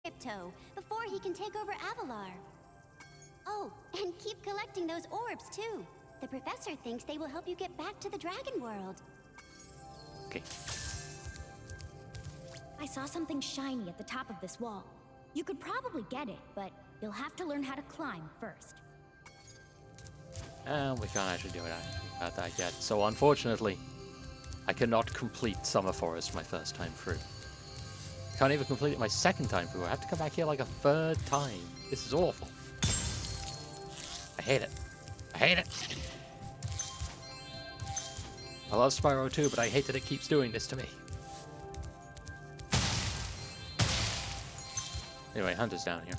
Crypto before he can take over Avalar. Oh, and keep collecting those orbs too. The professor thinks they will help you get back to the dragon world. Okay. I saw something shiny at the top of this wall. You could probably get it, but you'll have to learn how to climb first. We can't actually do anything about that yet. So unfortunately, I cannot complete Summer Forest my first time through. I can't even complete it my second time through. I have to come back here like a third time. This is awful. I hate it. I hate it. I love Spyro too, but I hate that it keeps doing this to me. Anyway, Hunter's down here.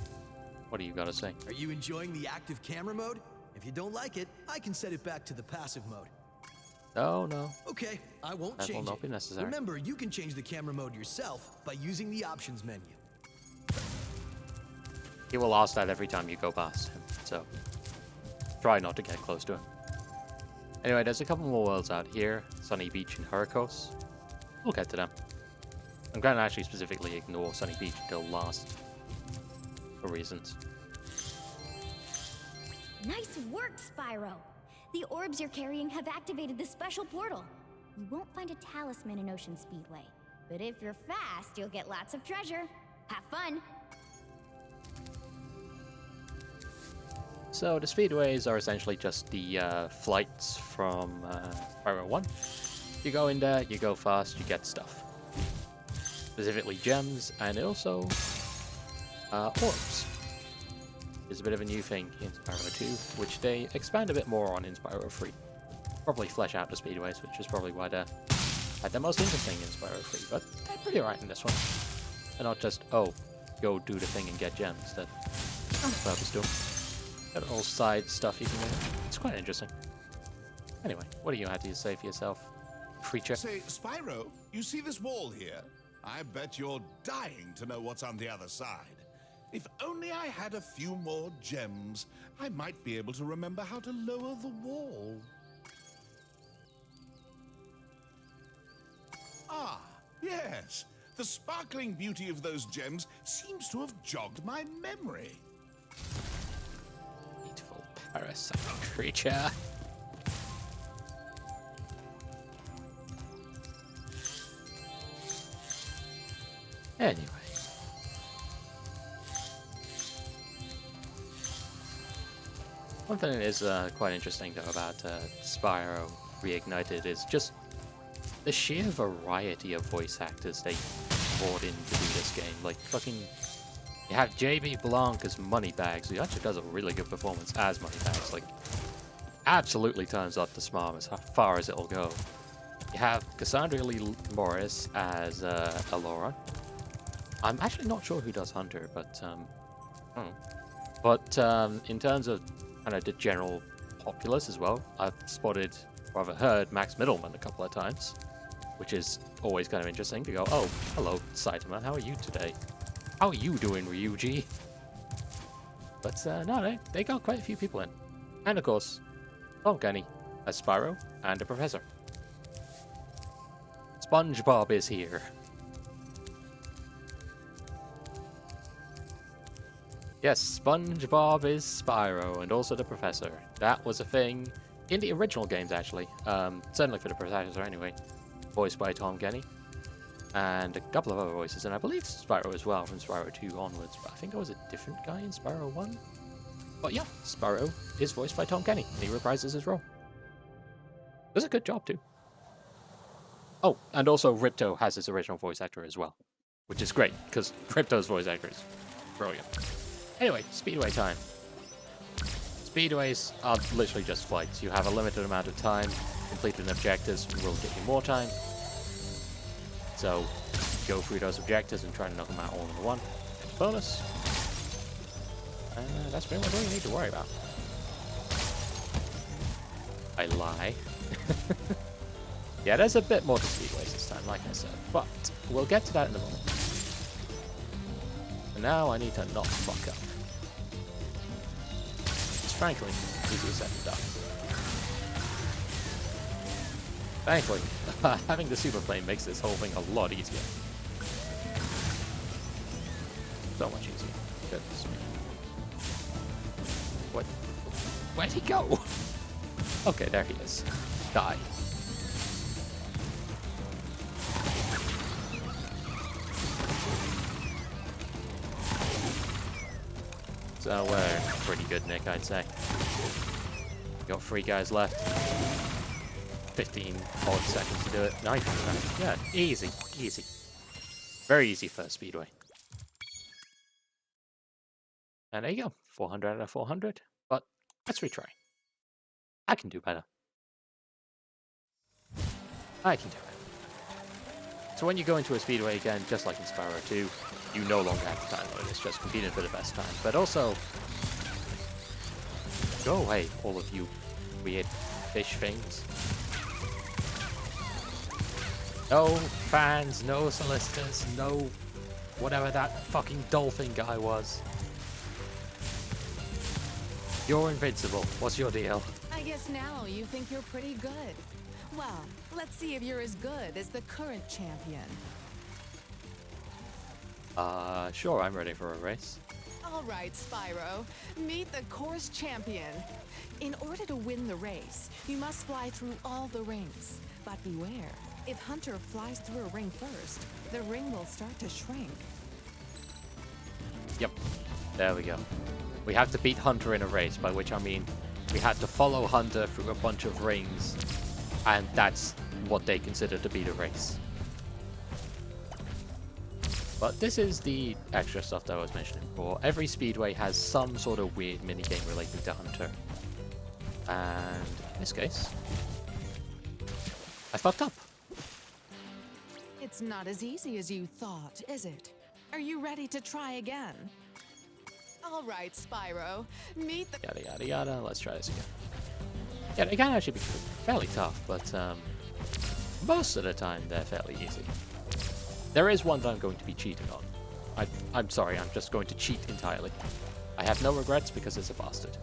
What do you got to say? Are you enjoying the active camera mode? If you don't like it, I can set it back to the passive mode. No, no. Okay, I won't That will change not it. be necessary. Remember, you can change the camera mode yourself by using the options menu. He will ask that every time you go past him, so try not to get close to him. Anyway, there's a couple more worlds out here. Sunny Beach and Hurricos. We'll get to them. I'm going to actually specifically ignore Sunny Beach until last, for reasons. Nice work, Spyro! The orbs you're carrying have activated the special portal. You won't find a talisman in Ocean Speedway, but if you're fast, you'll get lots of treasure. Have fun! So the speedways are essentially just the flights from Spyro 1. You go in there, you go fast, you get stuff. Specifically gems, and also orbs. Is a bit of a new thing in Spyro 2, which they expand a bit more on in Spyro 3. Probably flesh out the speedways, which is probably why they're the most interesting in Spyro 3, but they're pretty right in this one. They're not just, oh, go do the thing and get gems. That on purpose to them. Got all side stuff you can do. It's quite interesting. Anyway, what do you have to say for yourself, creature? Say, Spyro, you see this wall here? I bet you're dying to know what's on the other side. If only I had a few more gems, I might be able to remember how to lower the wall. Ah, yes. The sparkling beauty of those gems seems to have jogged my memory. Beautiful parasite creature. Anyway. One thing that is quite interesting though about Spyro Reignited is just the sheer variety of voice actors they brought in to do this game. Like fucking, you have JB Blanc as Moneybags, who actually does a really good performance as Moneybags. Like, absolutely turns up the smarm as far as it'll go. You have Cassandra Lee Morris as Alora. I'm actually not sure who does Hunter, but in terms of kind of the general populace as well, I've spotted, or I've heard Max Middleman a couple of times, which is always kind of interesting to go, oh, hello, Saitama, how are you today? How are you doing, Ryuji? But no, they got quite a few people in. And of course, Tom Kenny as Spyro and the Professor. SpongeBob is here. Yes, SpongeBob is Spyro, and also the Professor. That was a thing in the original games, actually. Certainly for the Professor, anyway. Voiced by Tom Kenny. And a couple of other voices, and I believe Spyro as well, from Spyro 2 onwards. But I think it was a different guy in Spyro 1. But yeah, Spyro is voiced by Tom Kenny, and he reprises his role. Does a good job, too. Oh, and also Ripto has his original voice actor as well. Which is great, because Ripto's voice actor is brilliant. Anyway, Speedway time. Speedways are literally just flights. You have a limited amount of time. Completing objectives will get you more time. So, go through those objectives and try to knock them out all in one. Bonus. That's pretty much all you need to worry about. I lie. Yeah, there's a bit more to Speedways this time, like I said. But, we'll get to that in a moment. And now I need to not fuck up. It's frankly easier said than done. Thankfully, having the super plane makes this whole thing a lot easier. So much easier. Goodness me. What? Where'd he go? Okay, there he is. Die. So we're pretty good, Nick, I'd say. Got 3 guys left. 15 odd seconds to do it. Nice. Yeah, easy. Easy. Very easy first Speedway. And there you go. 400 out of 400. But let's retry. I can do better. I can do it. So when you go into a Speedway again, just like in Spyro 2, you no longer have the time limit. It's just competing for the best time. But also, go away, all of you weird fish things. No fans, no solicitors, no whatever that fucking dolphin guy was. You're invincible. What's your deal? I guess now you think you're pretty good. Well, let's see if you're as good as the current champion. Sure, I'm ready for a race. All right, Spyro, meet the course champion. In order to win the race, you must fly through all the rings. But beware, if Hunter flies through a ring first, the ring will start to shrink. Yep, there we go. We have to beat Hunter in a race, by which I mean we had to follow Hunter through a bunch of rings, and that's what they consider to be the race. But this is the extra stuff that I was mentioning before. Every Speedway has some sort of weird minigame relating to Hunter. And in this case, I fucked up. It's not as easy as you thought, is it? Are you ready to try again? All right, Spyro, meet the... Yada yada yada, let's try this again. Yeah, they can actually be fairly tough, but most of the time they're fairly easy. There is one that I'm going to be cheating on. I'm sorry, I'm just going to cheat entirely. I have no regrets because it's a bastard.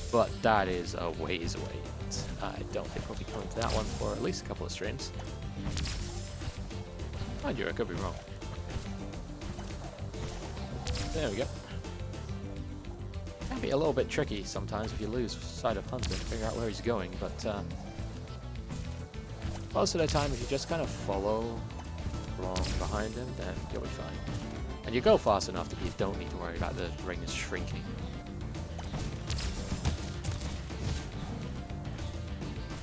But that is a ways away. I don't think we'll be coming to that one for at least a couple of streams. Mind you, I could be wrong. There we go. Can be a little bit tricky sometimes if you lose sight of Hunter to figure out where he's going, but most of the time if you just kind of follow along behind him, then you'll be fine. And you go fast enough that you don't need to worry about the ring is shrinking.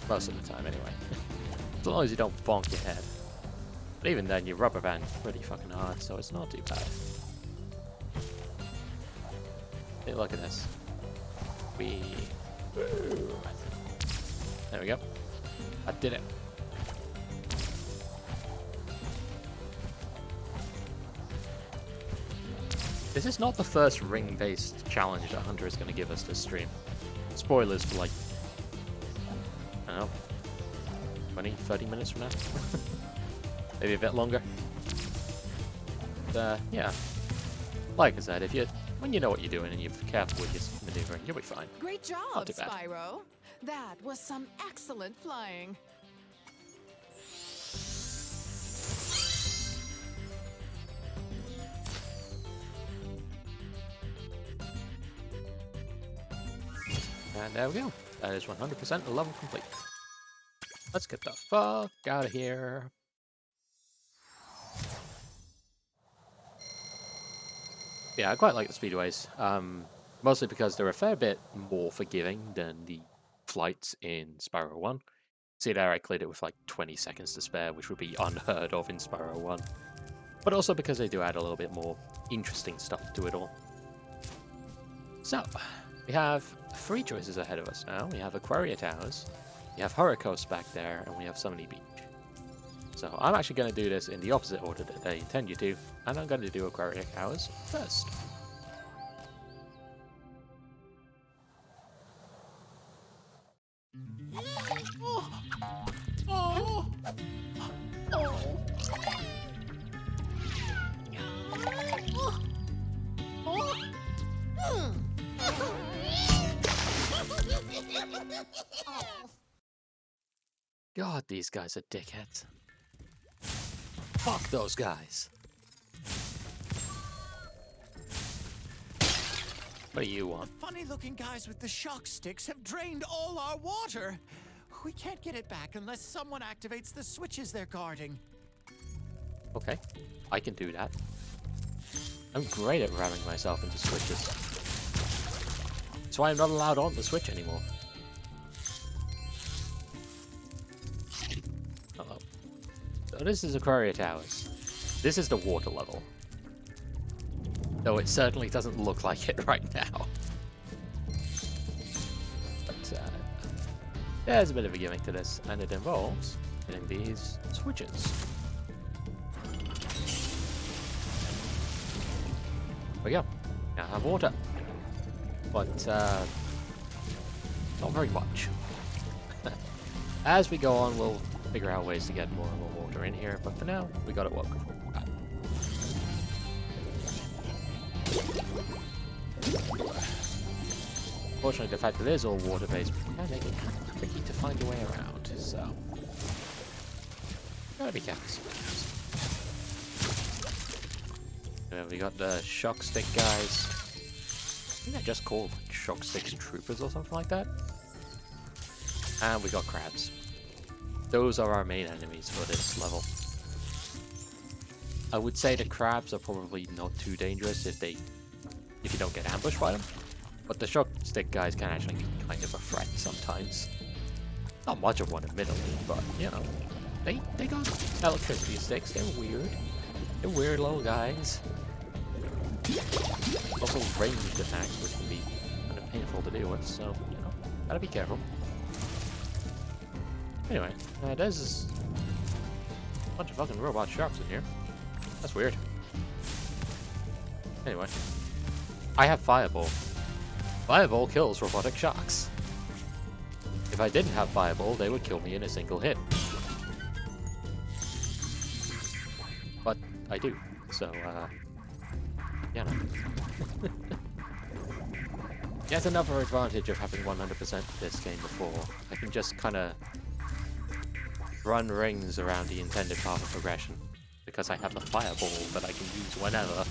Most of the time anyway. As long as you don't bonk your head. But even then you rubber band pretty fucking hard, so it's not too bad. Hey, look at this. There we go. I did it. This is not the first ring-based challenge that Hunter is going to give us this stream. Spoilers for like, I don't know, 20, 30 minutes from now? Maybe a bit longer. But, yeah. Like I said, when you know what you're doing and you're careful with your maneuvering, you'll be fine. Great job, Not too bad. Spyro. That was some excellent flying. And there we go. That is 100% a level complete. Let's get the fuck out of here. Yeah, I quite like the speedways. Mostly because they're a fair bit more forgiving than the flights in Spyro 1. See there, I cleared it with like 20 seconds to spare, which would be unheard of in Spyro 1. But also because they do add a little bit more interesting stuff to it all. So, we have 3 choices ahead of us now. We have Aquaria Towers, we have Horror Coast back there, and we have Summoning Beach. So I'm actually going to do this in the opposite order that they intend you to, and I'm going to do Aquaria Towers first. God, these guys are dickheads. Fuck those guys. What do you want? Funny-looking guys with the shock sticks have drained all our water. We can't get it back unless someone activates the switches they're guarding. Okay, I can do that. I'm great at ramming myself into switches. That's why I'm not allowed on the switch anymore. Uh-oh. So this is Aquaria Towers. This is the water level. Though it certainly doesn't look like it right now. But there's a bit of a gimmick to this, and it involves hitting these switches. There we go. Now I have water. But not very much. As we go on, we'll figure out ways to get more and more water in here, but for now, we got it well controlled. Fortunately, the fact that it is all water-based can make it kind of tricky to find a way around, so gotta be careful sometimes. We got the shock stick guys. I think they're just called like shock sticks troopers or something like that. And we got crabs. Those are our main enemies for this level. I would say the crabs are probably not too dangerous if you don't get ambushed by them. But the shock stick guys can actually be kind of a threat sometimes. Not much of one, admittedly, but you know, they got electricity sticks. They're weird. They're weird little guys. Also ranged attacks, which can be kind of painful to deal with. So you know, gotta be careful. Anyway, there's a bunch of fucking robot sharks in here. That's weird. Anyway, I have Fireball. Fireball kills robotic sharks. If I didn't have Fireball, they would kill me in a single hit. But I do, so, yeah. Yet another advantage of having 100% this game before. I can just kind of run rings around the intended path of progression, because I have the Fireball that I can use whenever.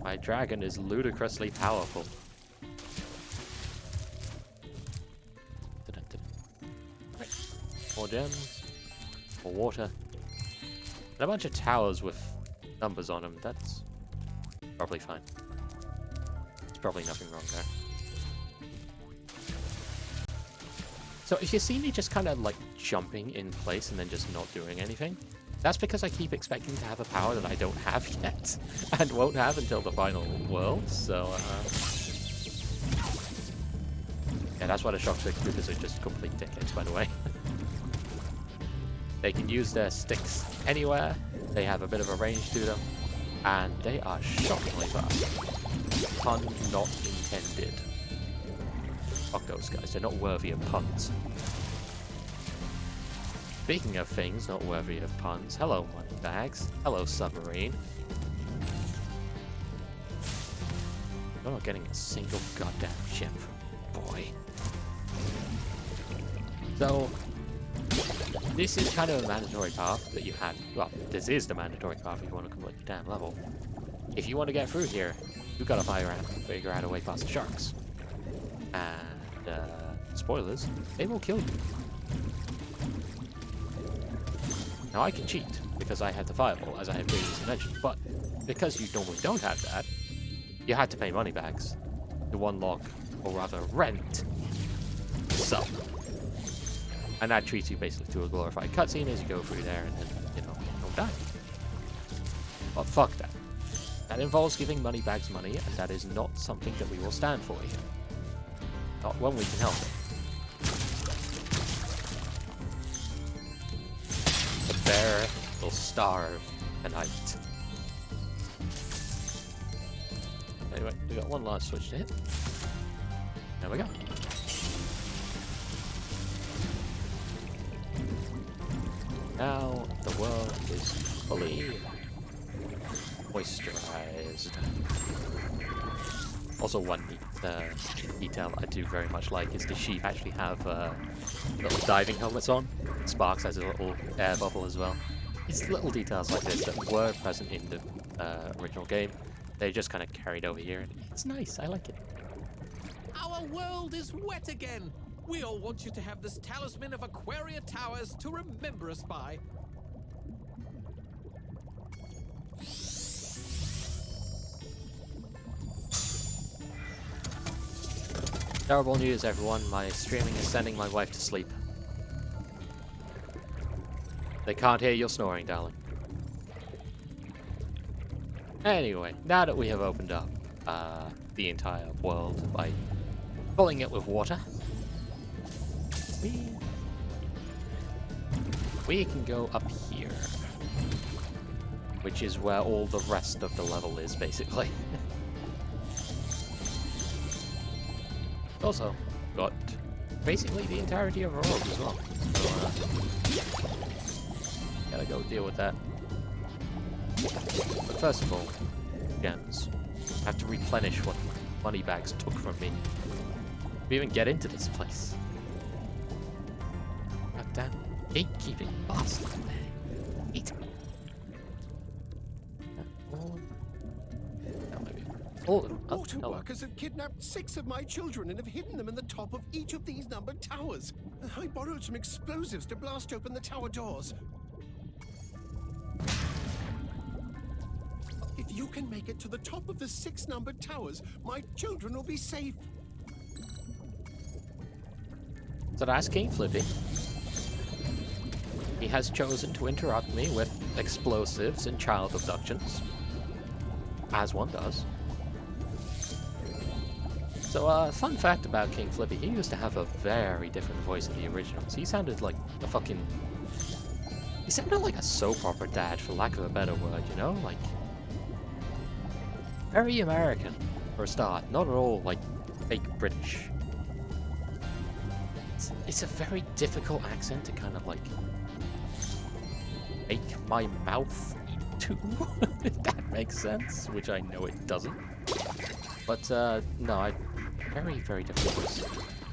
My dragon is ludicrously powerful. Right. More gems, more water, and a bunch of towers with numbers on them. That's probably fine. There's probably nothing wrong there. So if you see me just kind of like jumping in place and then just not doing anything, that's because I keep expecting to have a power that I don't have yet, and won't have until the final world, so, yeah, that's why the shock stick troopers are just complete dickheads, by the way. They can use their sticks anywhere, they have a bit of a range to them, and they are shockingly fast. Pun not intended. Fuck those guys, they're not worthy of puns. Speaking of things not worthy of puns, hello moneybags, hello submarine. You're not getting a single goddamn gem from boy. So, this is kind of a mandatory path that you had. Well, this is the mandatory path if you want to complete the damn level. If you want to get through here, you've got to figure out a way past the sharks. And, spoilers, they will kill you. Now I can cheat, because I have the Fireball, as I have previously mentioned, but because you normally don't have that, you had to pay money bags to unlock, or rather rent, sub. And that treats you basically to a glorified cutscene as you go through there and then, you know, don't die. But fuck that. That involves giving money bags money, and that is not something that we will stand for here. Not when we can help it. The bear will starve tonight. Anyway, we got one last switch to hit. There we go. Now the world is fully moisturized. Also, one neat detail I do very much like is the sheep actually have little diving helmets on. Sparks has a little air bubble as well. It's little details like this that were present in the original game. They just kind of carried over here. It's nice. I like it. Our world is wet again. We all want you to have this talisman of Aquaria Towers to remember us by. Terrible news, everyone. My streaming is sending my wife to sleep. They can't hear your snoring, darling. Anyway, now that we have opened up the entire world by filling it with water, we can go up here, which is where all the rest of the level is, basically. Also, got basically the entirety of our world as well. So, gotta go deal with that. But first of all, gems. I have to replenish what money bags took from me. We even get into this place. Goddamn gatekeeping bastard. Eat. Water workers have kidnapped 6 of my children and have hidden them in the top of each of these numbered towers. I borrowed some explosives to blast open the tower doors. If you can make it to the top of the 6 numbered towers, my children will be safe. So that's King Flippy. He has chosen to interrupt me with explosives and child abductions. As one does. So, fun fact about King Flippy, he used to have a very different voice in the originals. He sounded like a fucking... He sounded like a soap opera dad, for lack of a better word, you know? Like... Very American, for a start. Not at all, like, fake British. It's a very difficult accent to kind of, like... make my mouth eat to, if that makes sense. Which I know it doesn't. But, no, very, very difficult.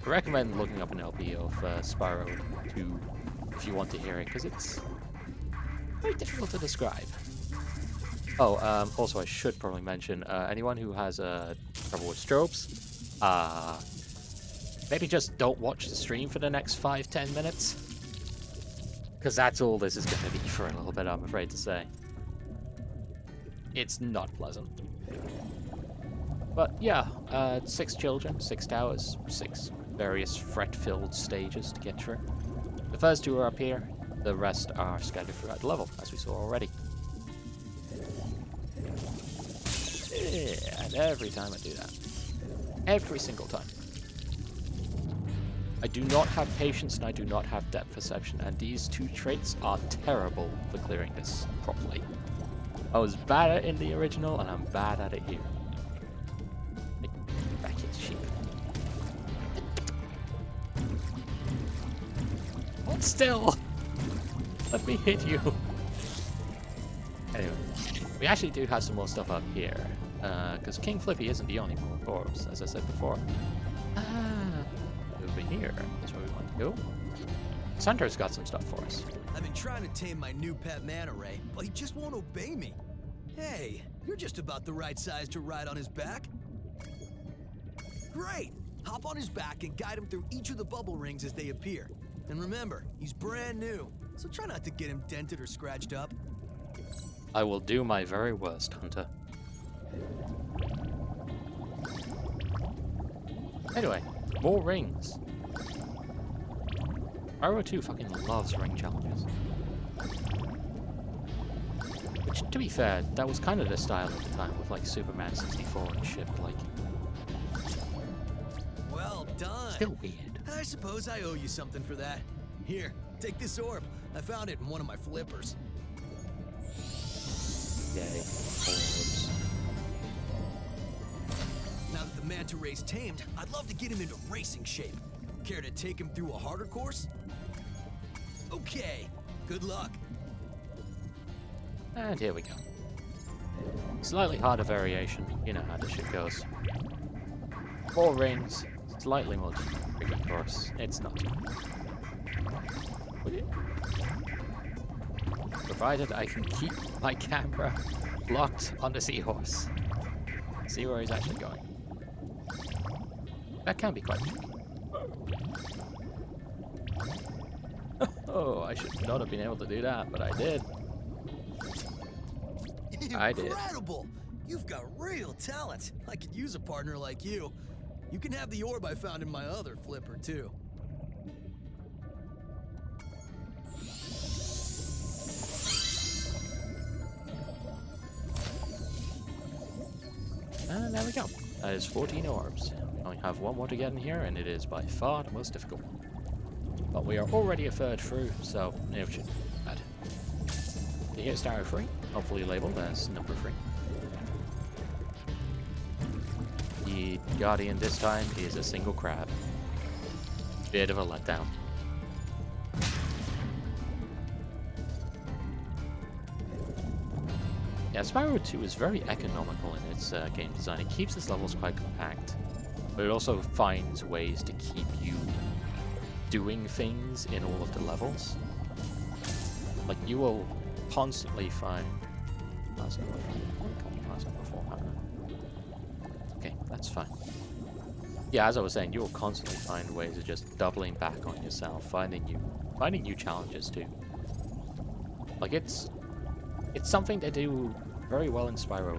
I recommend looking up an LP of Spyro 2 if you want to hear it, because it's very difficult to describe. Oh, also I should probably mention, anyone who has trouble with strobes, maybe just don't watch the stream for the next 5-10 minutes. Because that's all this is going to be for a little bit, I'm afraid to say. It's not pleasant. But yeah, 6 children, 6 towers, 6 various fret-filled stages to get through. The first 2 are up here, the rest are scattered throughout the level, as we saw already. Yeah, and every time I do that. Every single time. I do not have patience and I do not have depth perception, and these 2 traits are terrible for clearing this properly. I was bad at it in the original, and I'm bad at it here. Back in sheep. Hold still! Let me hit you! Anyway, we actually do have some more stuff up here, because King Flippy isn't the only orbs, as I said before. Over here is where we want to go. Sandra's got some stuff for us. I've been trying to tame my new pet manta ray, but he just won't obey me. Hey, you're just about the right size to ride on his back. Great! Hop on his back and guide him through each of the bubble rings as they appear. And remember, he's brand new, so try not to get him dented or scratched up. I will do my very worst, Hunter. Anyway, more rings. Spyro 2 fucking loves ring challenges. Which, to be fair, that was kind of the style at the time with like Superman 64 and shit, like... Well done! Still weird. I suppose I owe you something for that. Here, take this orb. I found it in one of my flippers. Yay. Orbs. Now that the manta ray's tamed, I'd love to get him into racing shape. Care to take him through a harder course? Okay, good luck. And here we go. Slightly harder variation. You know how this shit goes. 4 rings, slightly more tricky course. It's not. Would it? Provided I can keep my camera locked on the seahorse. See where he's actually going. That can be quite tricky. Oh, I should not have been able to do that, but I did. I did. Incredible! You've got real talent. I could use a partner like you. You can have the orb I found in my other flipper, too. And there we go. That is 14 orbs. We only have one more to get in here, and it is by far the most difficult. But we are already a third through, so it should be bad. The hit star 3, hopefully labeled as number 3. The Guardian this time is a single crab. Bit of a letdown. Yeah, Spyro 2 is very economical in its game design. It keeps its levels quite compact, but it also finds ways to keep you doing things in all of the levels. Like, you will constantly find... Okay, that's fine. Yeah, as I was saying, you will constantly find ways of just doubling back on yourself, finding new challenges too. Like, it's something they do very well in Spyro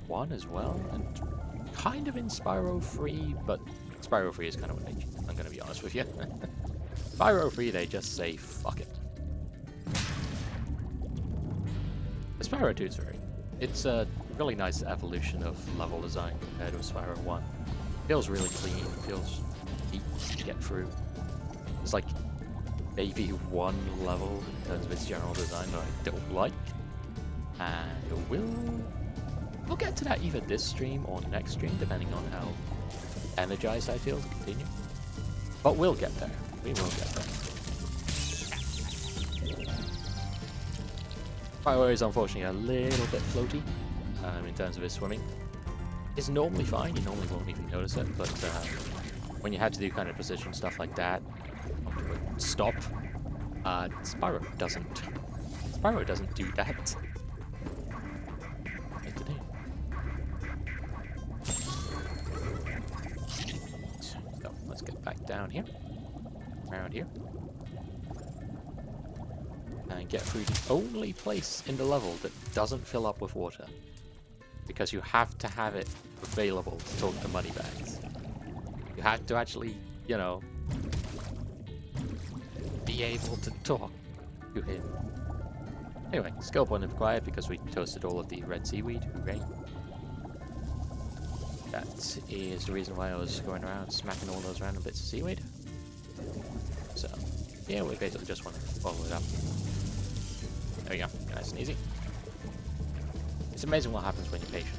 1 as well, and kind of in Spyro 3, but Spyro 3 is kind of what they... I'm gonna be honest with you. Spyro 3, they just say, fuck it. Spyro 2 is very... It's a really nice evolution of level design compared with Spyro 1. Feels really clean, feels neat to get through. It's like maybe one level in terms of its general design that I don't like. And we'll get to that either this stream or next stream, depending on how energized I feel to continue. But we'll get there. We will get there. Spyro is unfortunately a little bit floaty in terms of his swimming. It's normally fine, you normally won't even notice it, but when you had to do kind of precision stuff like that, stop, Spyro doesn't. Spyro doesn't do that. So let's get back down here, around here, and get through the only place in the level that doesn't fill up with water. Because you have to have it available to talk to Moneybags. You have to actually, you know, be able to talk to him. Anyway, skill point required because we toasted all of the red seaweed. Hooray. That is the reason why I was going around smacking all those random bits of seaweed. So, yeah, we basically just want to follow it up. There we go, nice and easy. It's amazing what happens when you're patient.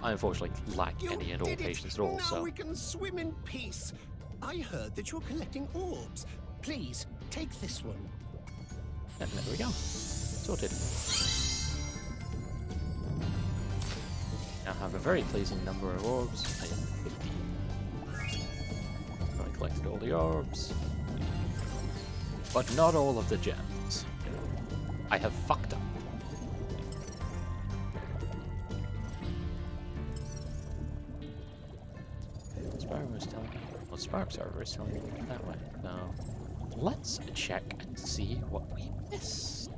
I unfortunately lack any and all patience at all, now so... we can swim in peace. I heard that you're collecting orbs. Please, take this one. And there we go. Sorted. Now have a very pleasing number of orbs. I have 15. I collected all the orbs. But not all of the gems. I have fucked up. Spyro is telling me, well, Spyro server is telling me that way. So let's check and see what we missed.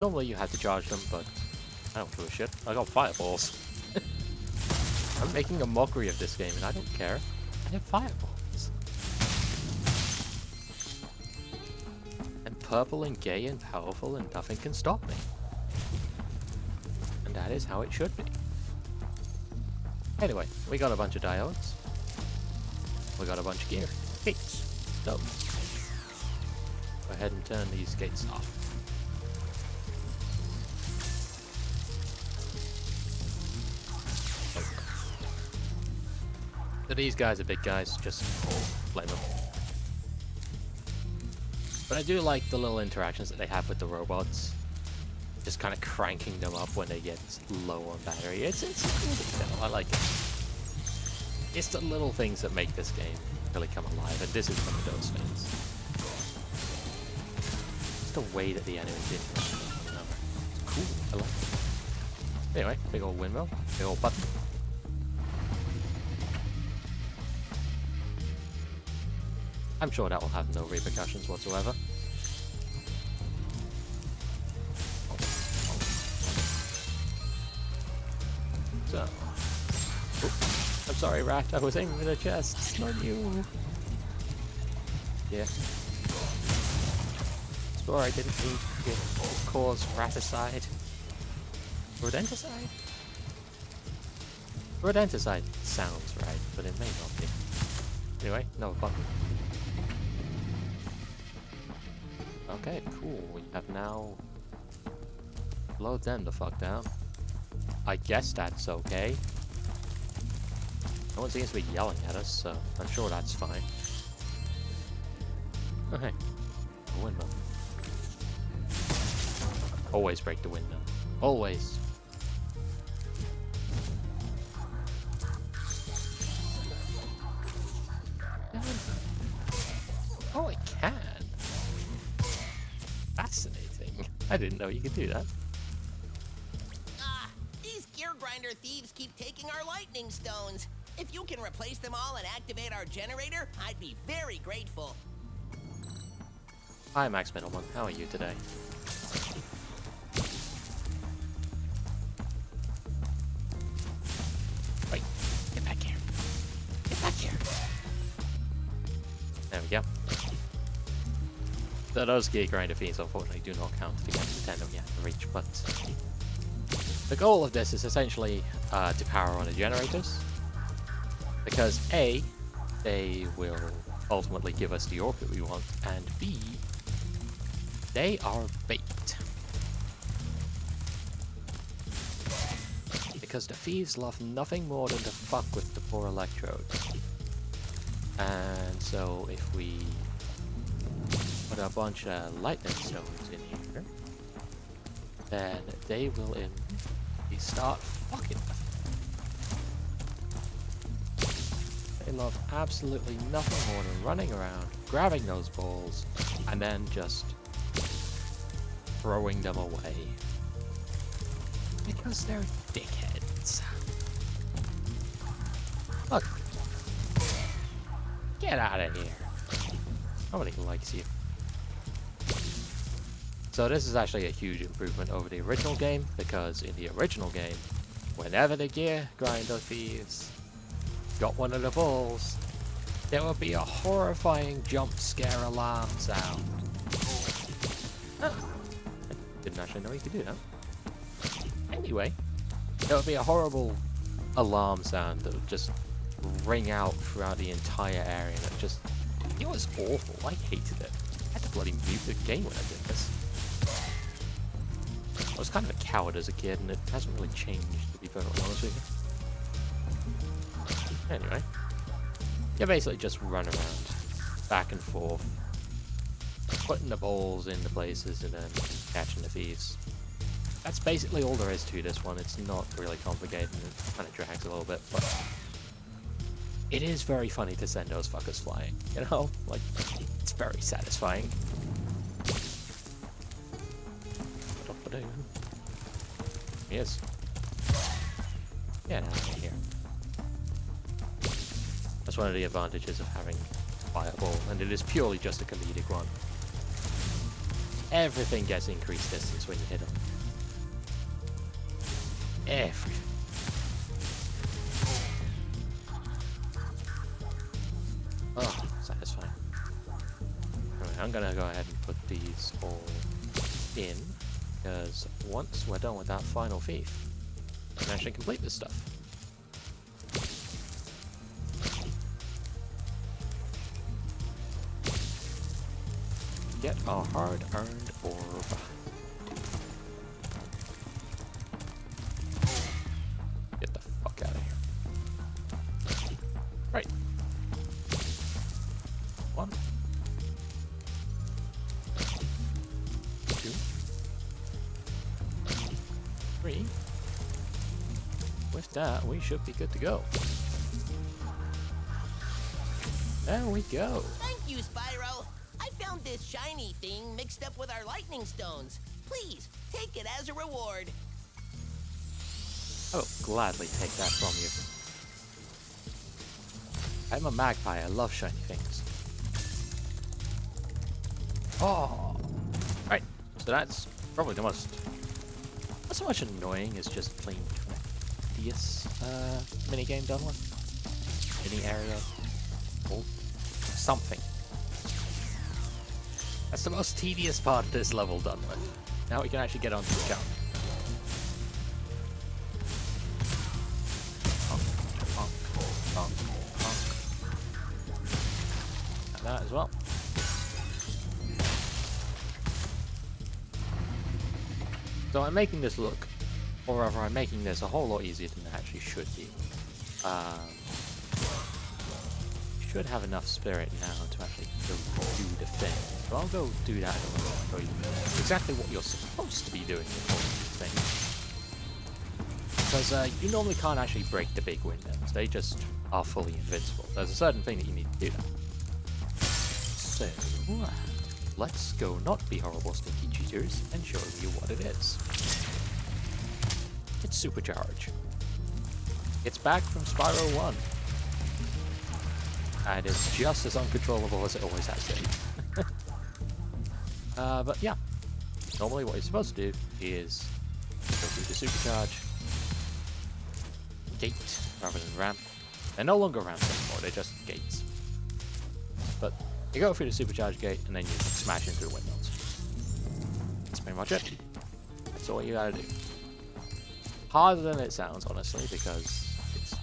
Normally you have to charge them, but I don't give a shit. I got fireballs. I'm making a mockery of this game and I don't care. I have fireballs. I'm purple and gay and powerful and nothing can stop me. And that is how it should be. Anyway, we got a bunch of diodes. We got a bunch of gear. Gates. So, go ahead and turn these gates off. So these guys are big guys, just blame them. But I do like the little interactions that they have with the robots. Just kind of cranking them up when they get low on battery. It's a cool detail, I like it. It's the little things that make this game really come alive, and this is one of those things. It's the way that the enemies interact with one another. It's cool, I like it. Anyway, big old windmill, big old button. I'm sure that will have no repercussions whatsoever. So, I'm sorry, Rat. I was aiming for the chest. It's not you. Yeah. Swore I didn't mean to cause raticide. Rodenticide? Rodenticide sounds right, but it may not be. Anyway, no button. Okay, cool. We have now slowed them the fuck down. I guess that's okay. No one seems to be yelling at us, so I'm sure that's fine. Okay. A windmill. Always break the windmill. Always. Oh, I can. Fascinating. I didn't know you could do that. These gear grinder thieves keep taking our lightning stones. If you can replace them all and activate our generator, I'd be very grateful. Hi, Max Middleman. How are you today? Wait, get back here. Get back here. There we go. So those gear grinder thieves unfortunately do not count against the 10 that we have to reach, but the goal of this is essentially to power on the generators. Because A, they will ultimately give us the orb that we want, and B, they are bait. Because the thieves love nothing more than to fuck with the poor electrodes. And so if we put a bunch of lightning stones in here, then they will start fucking with it. They love absolutely nothing more than running around, grabbing those balls, and then just throwing them away. Because they're dickheads. Look. Get out of here. Nobody likes you. So this is actually a huge improvement over the original game, because in the original game, whenever the gear grinder thieves got one of the balls, there would be a horrifying jump scare alarm sound. Oh. I didn't actually know you could do that. Anyway, there would be a horrible alarm sound that would just ring out throughout the entire area, and it was awful. I hated it. I had to bloody mute the game when I did this. I was kind of a coward as a kid, and it hasn't really changed, to be perfectly honest with you. Anyway, you basically just run around, back and forth, putting the balls into places and then catching the thieves. That's basically all there is to this one. It's not really complicated, and it kind of drags a little bit, but it is very funny to send those fuckers flying, you know? Like, it's very satisfying. Yes. Get out of here. That's one of the advantages of having Fireball, and it is purely just a comedic one. Everything gets increased distance when you hit them. Everything. Oh, satisfying. Anyway, I'm gonna go ahead and put these all in, because once we're done with that final thief, we can actually complete this stuff. Get a hard-earned orb. Get the fuck out of here. Right. 1, 2, 3. With that, we should be good to go. There we go. Thank you, Spyro. I found this shiny thing mixed up with our lightning stones. Please, take it as a reward. I will gladly take that from you. I'm a magpie. I love shiny things. Oh! Right. So that's probably the most... not so much annoying as just plain tedious minigame done with. Mini area. Oh. Something. That's the most tedious part of this level done with. Now we can actually get onto the challenge. And that as well. So I'm making this look, or rather I'm making this a whole lot easier than it actually should be. Should have enough spirit now to actually go do the thing. So I'll go do that and I'll show you exactly what you're supposed to be doing before you do the thing. Because you normally can't actually break the big windows, they just are fully invincible. There's a certain thing that you need to do that. So, let's go not be horrible stinky cheaters and show you what it is. It's Supercharge. It's back from Spyro 1. And it's just as uncontrollable as it always has been. But yeah, normally what you're supposed to do is go through the supercharge gate rather than ramp. They're no longer ramps anymore, they're just gates. But you go through the supercharge gate and then you smash into the windows. That's pretty much it. That's all you gotta do. Harder than it sounds, honestly, because it's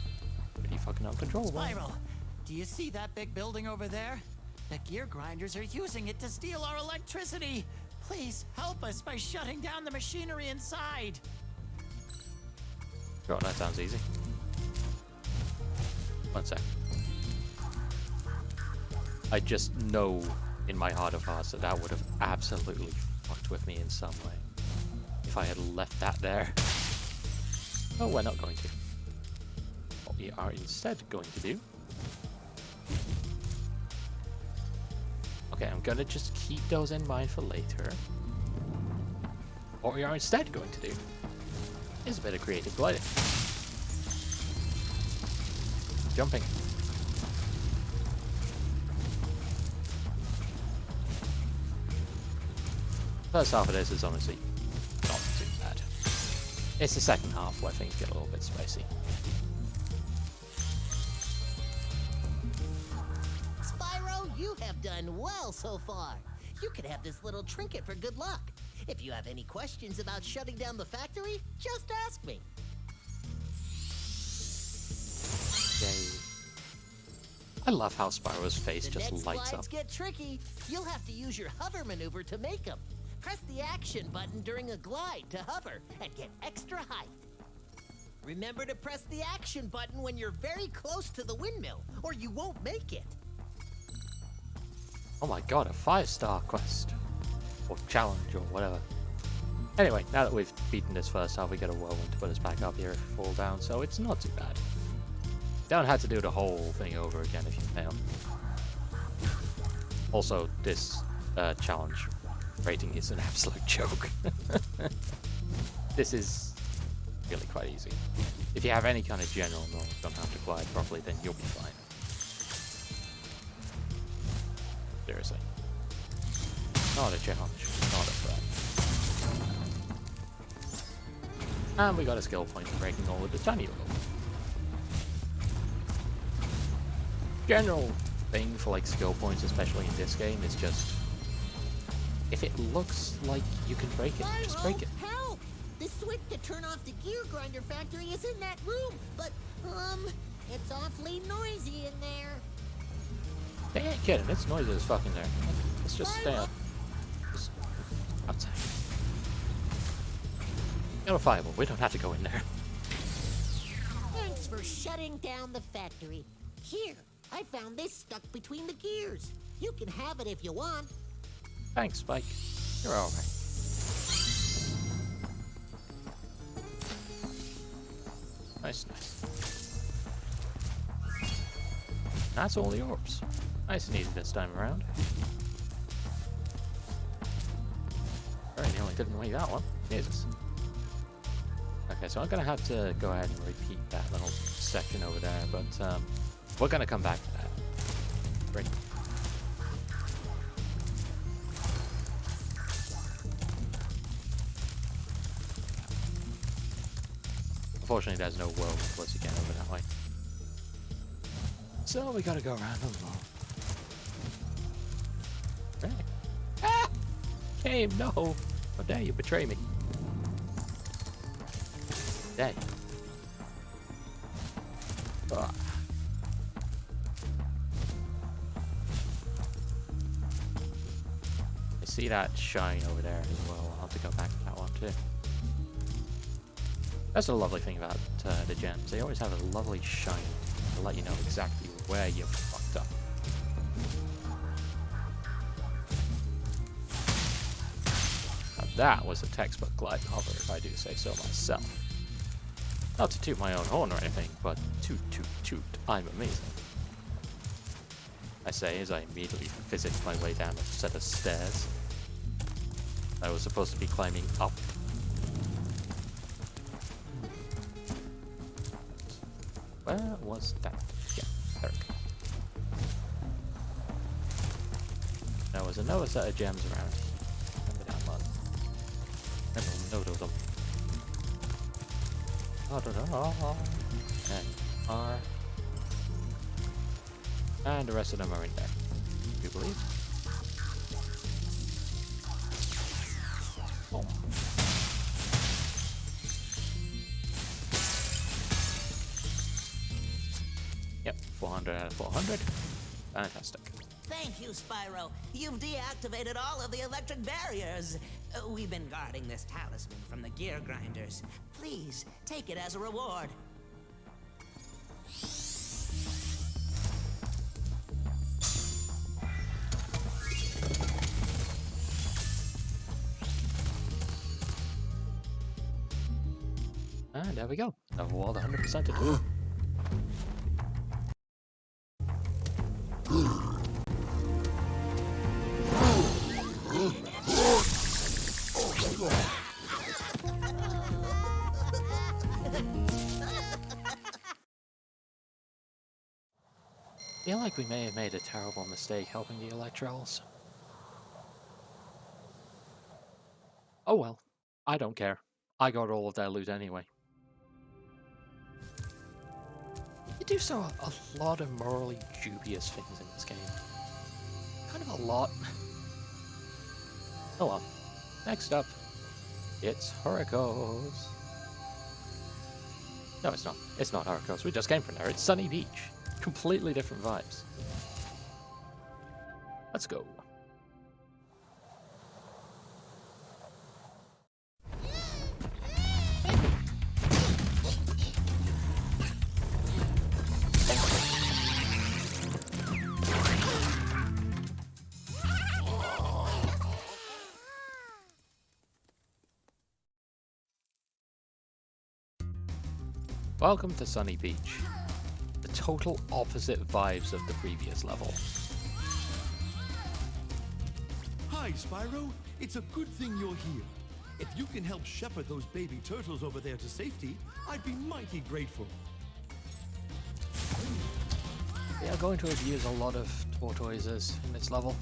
pretty fucking uncontrollable. Spyro, do you see that big building over there? The gear grinders are using it to steal our electricity. Please help us by shutting down the machinery inside. Sure, that sounds easy. 1 sec. I just know in my heart of hearts that that would have absolutely fucked with me in some way if I had left that there. Oh, we're not going to. What we are instead going to do... okay, I'm gonna just keep those in mind for later. What we are instead going to do is a bit of creative gliding. Jumping. First half of this is honestly not too bad. It's the second half where things get a little bit spicy. Spyro, you have done well so far. You could have this little trinket for good luck. If you have any questions about shutting down the factory, just ask me. Yay. I love how Spyro's face just lights up. The next slides get tricky. You'll have to use your hover maneuver to make them. Press the action button during a glide to hover and get extra height. Remember to press the action button when you're very close to the windmill, or you won't make it. Oh my god, a 5-star quest. Or challenge, or whatever. Anyway, now that we've beaten this first half, we get a whirlwind to put us back up here if we fall down, so it's not too bad. Don't have to do the whole thing over again if you fail. Also, this challenge rating is an absolute joke. This is really quite easy. If you have any kind of general knowledge on how to glide properly, then you'll be fine. Seriously. Not a challenge, not a threat. And we got a skill point for breaking all of the tiny little. General thing for like skill points, especially in this game, is just if it looks like you can break it, just break it. Help! The switch to turn off the gear grinder factory is in that room, but it's awfully noisy in there. They ain't kidding, it's noisy as fucking there. Let's just stay out. Just outside. Notifiable, we don't have to go in there. Thanks for shutting down the factory. Here, I found this stuck between the gears. You can have it if you want. Thanks, Spike. You're alright. Nice, nice. That's all the orbs. Nice and easy this time around. Very nearly didn't win that one. Jesus. Okay, so I'm gonna have to go ahead and repeat that little section over there, but we're gonna come back to that. Great. Unfortunately, there's no world once again over that way. So we gotta go around the world. Right. Ah! Game, no! How dare you betray me? Dang. Ah. I see that shine over there as well. I'll have to go back to that one too. That's a lovely thing about the gems. They always have a lovely shine to let you know exactly where you fucked up. Now that was a textbook glide hover, if I do say so myself. Not to toot my own horn or anything, but toot toot toot, I'm amazing. I say as I immediately physics my way down a set of stairs. I was supposed to be climbing up. Where was that? Yeah, there it goes. There was another set of gems around. Remember that one. Never noted them. And R. And the rest of them are in there. You believe? Boom. Yep, 400 out of 400. Fantastic. Thank you, Spyro. You've deactivated all of the electric barriers. We've been guarding this talisman from the gear grinders. Please, take it as a reward. And there we go. Another world 100% to do. I feel like we may have made a terrible mistake helping the Electrolls. Oh well, I don't care. I got all of their loot anyway. You do so a lot of morally dubious things in this game. Kind of a lot. Oh well. Next up, it's Hurricos. No, it's not. It's not Hurricos. We just came from there. It's Sunny Beach. Completely different vibes. Let's go. Welcome to Sunny Beach. The total opposite vibes of the previous level. Hi, Spyro. It's a good thing you're here. If you can help shepherd those baby turtles over there to safety, I'd be mighty grateful. We are going to abuse a lot of tortoises in this level.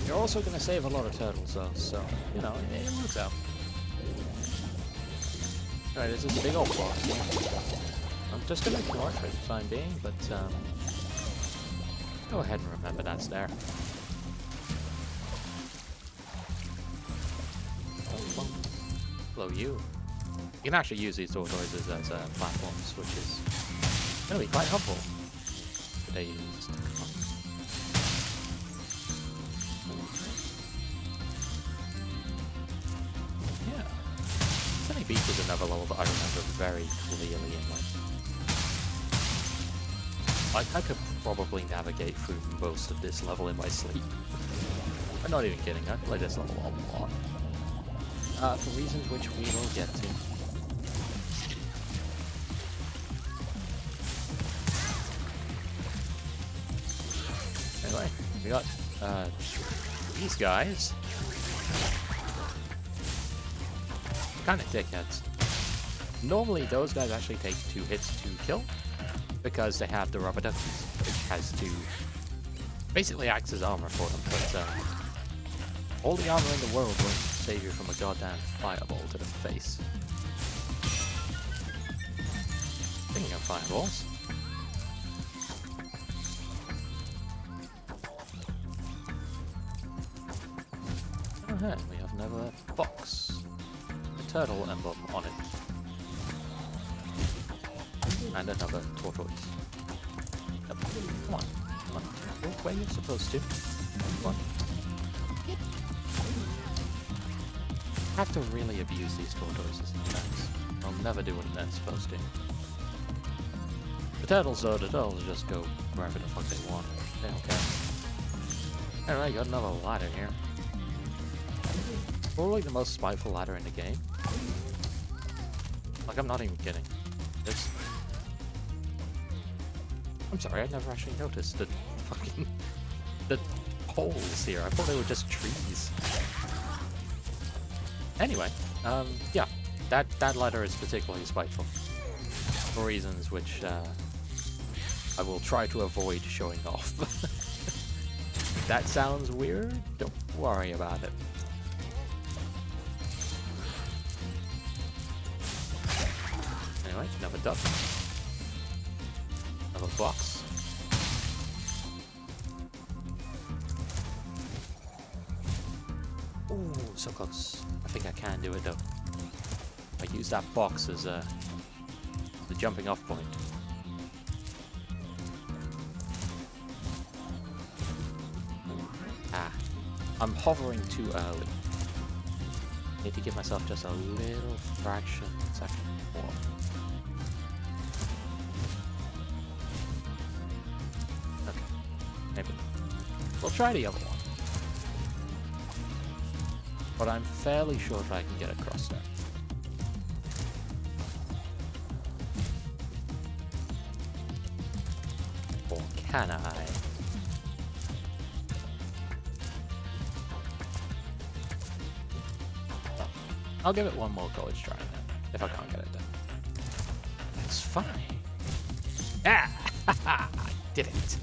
You're also going to save a lot of turtles though, so, you know, it works out. Alright, there's this big old boss here. I'm just going to ignore it for the time being, but go ahead and remember that's there. Hello, you. You can actually use these tortoises as platforms, which is going to be quite helpful for days to come. Yeah. Sunny Beach is another level that I remember very clearly in life. Like, I could probably navigate through most of this level in my sleep. I'm not even kidding, I play this level a lot. For reasons which we will get to. Anyway, we got these guys. Kind of dickheads. Normally those guys actually take 2 hits to kill, because they have the rubber duckies, which has to basically acts as armor for them, but all the armor in the world won't save you from a goddamn fireball to the face. Speaking of fireballs, we have another box. A turtle emblem on it. And another tortoise. Yep. Come on. Come on. Walk where you're supposed to. Come on. I have to really abuse these tortoises sometimes. I'll never do what they're supposed to. The turtles though, the turtles just go wherever the fuck they want. They don't care. Alright, got another ladder here. Probably the most spiteful ladder in the game. Like, I'm not even kidding. It's... I'm sorry, I never actually noticed the fucking... the holes here. I thought they were just trees. Anyway, yeah. That ladder is particularly spiteful. For reasons which, I will try to avoid showing off. If that sounds weird, don't worry about it. Anyway, another duck. Another box. Ooh, so close. I think I can do it though. I use that box as the jumping off point. Ah, I'm hovering too early. Need to give myself just a little fraction second more. Okay, maybe. We'll try the other one. But I'm fairly sure if I can get across there. Or can I? I'll give it one more college try then, if I can't get it done. That's fine. Ah! I did it!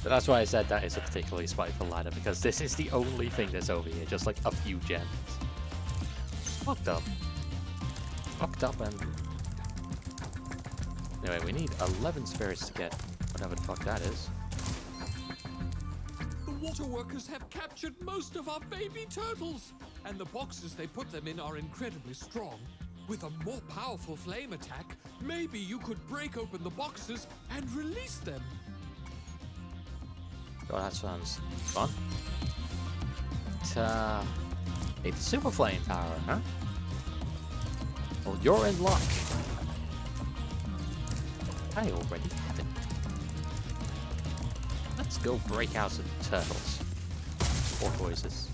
So that's why I said that is a particularly spiteful ladder, because this is the only thing that's over here, just like a few gems. Fucked up. Fucked up and... Anyway, we need 11 spirits to get whatever the fuck that is. The water workers have captured most of our baby turtles, and the boxes they put them in are incredibly strong. With a more powerful flame attack, maybe you could break open the boxes and release them. Oh, that sounds fun. It's super flame power, huh? Well, you're in luck. I already have it. Let's go break out some turtles. Tortoises.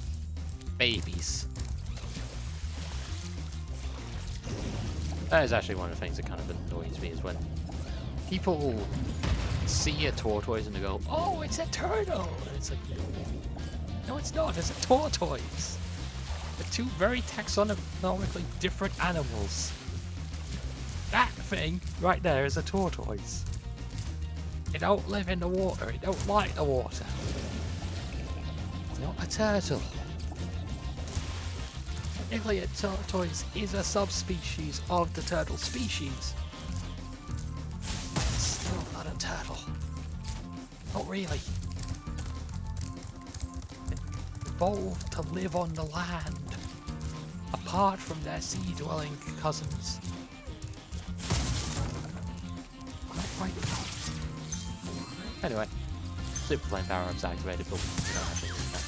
Babies. That is actually one of the things that kind of annoys me, is when people see a tortoise and they go, "Oh, it's a turtle!" And it's like, no, it's not. It's a tortoise. They're two very taxonomically different animals. That thing right there is a tortoise. It don't live in the water. It don't like the water. It's not a turtle. Iliad tortoise is a subspecies of the turtle species. It's still not a turtle. Not really. It evolved to live on the land, apart from their sea-dwelling cousins. Not quite. Anyway, super flame power-ups activated, but we don't actually need that.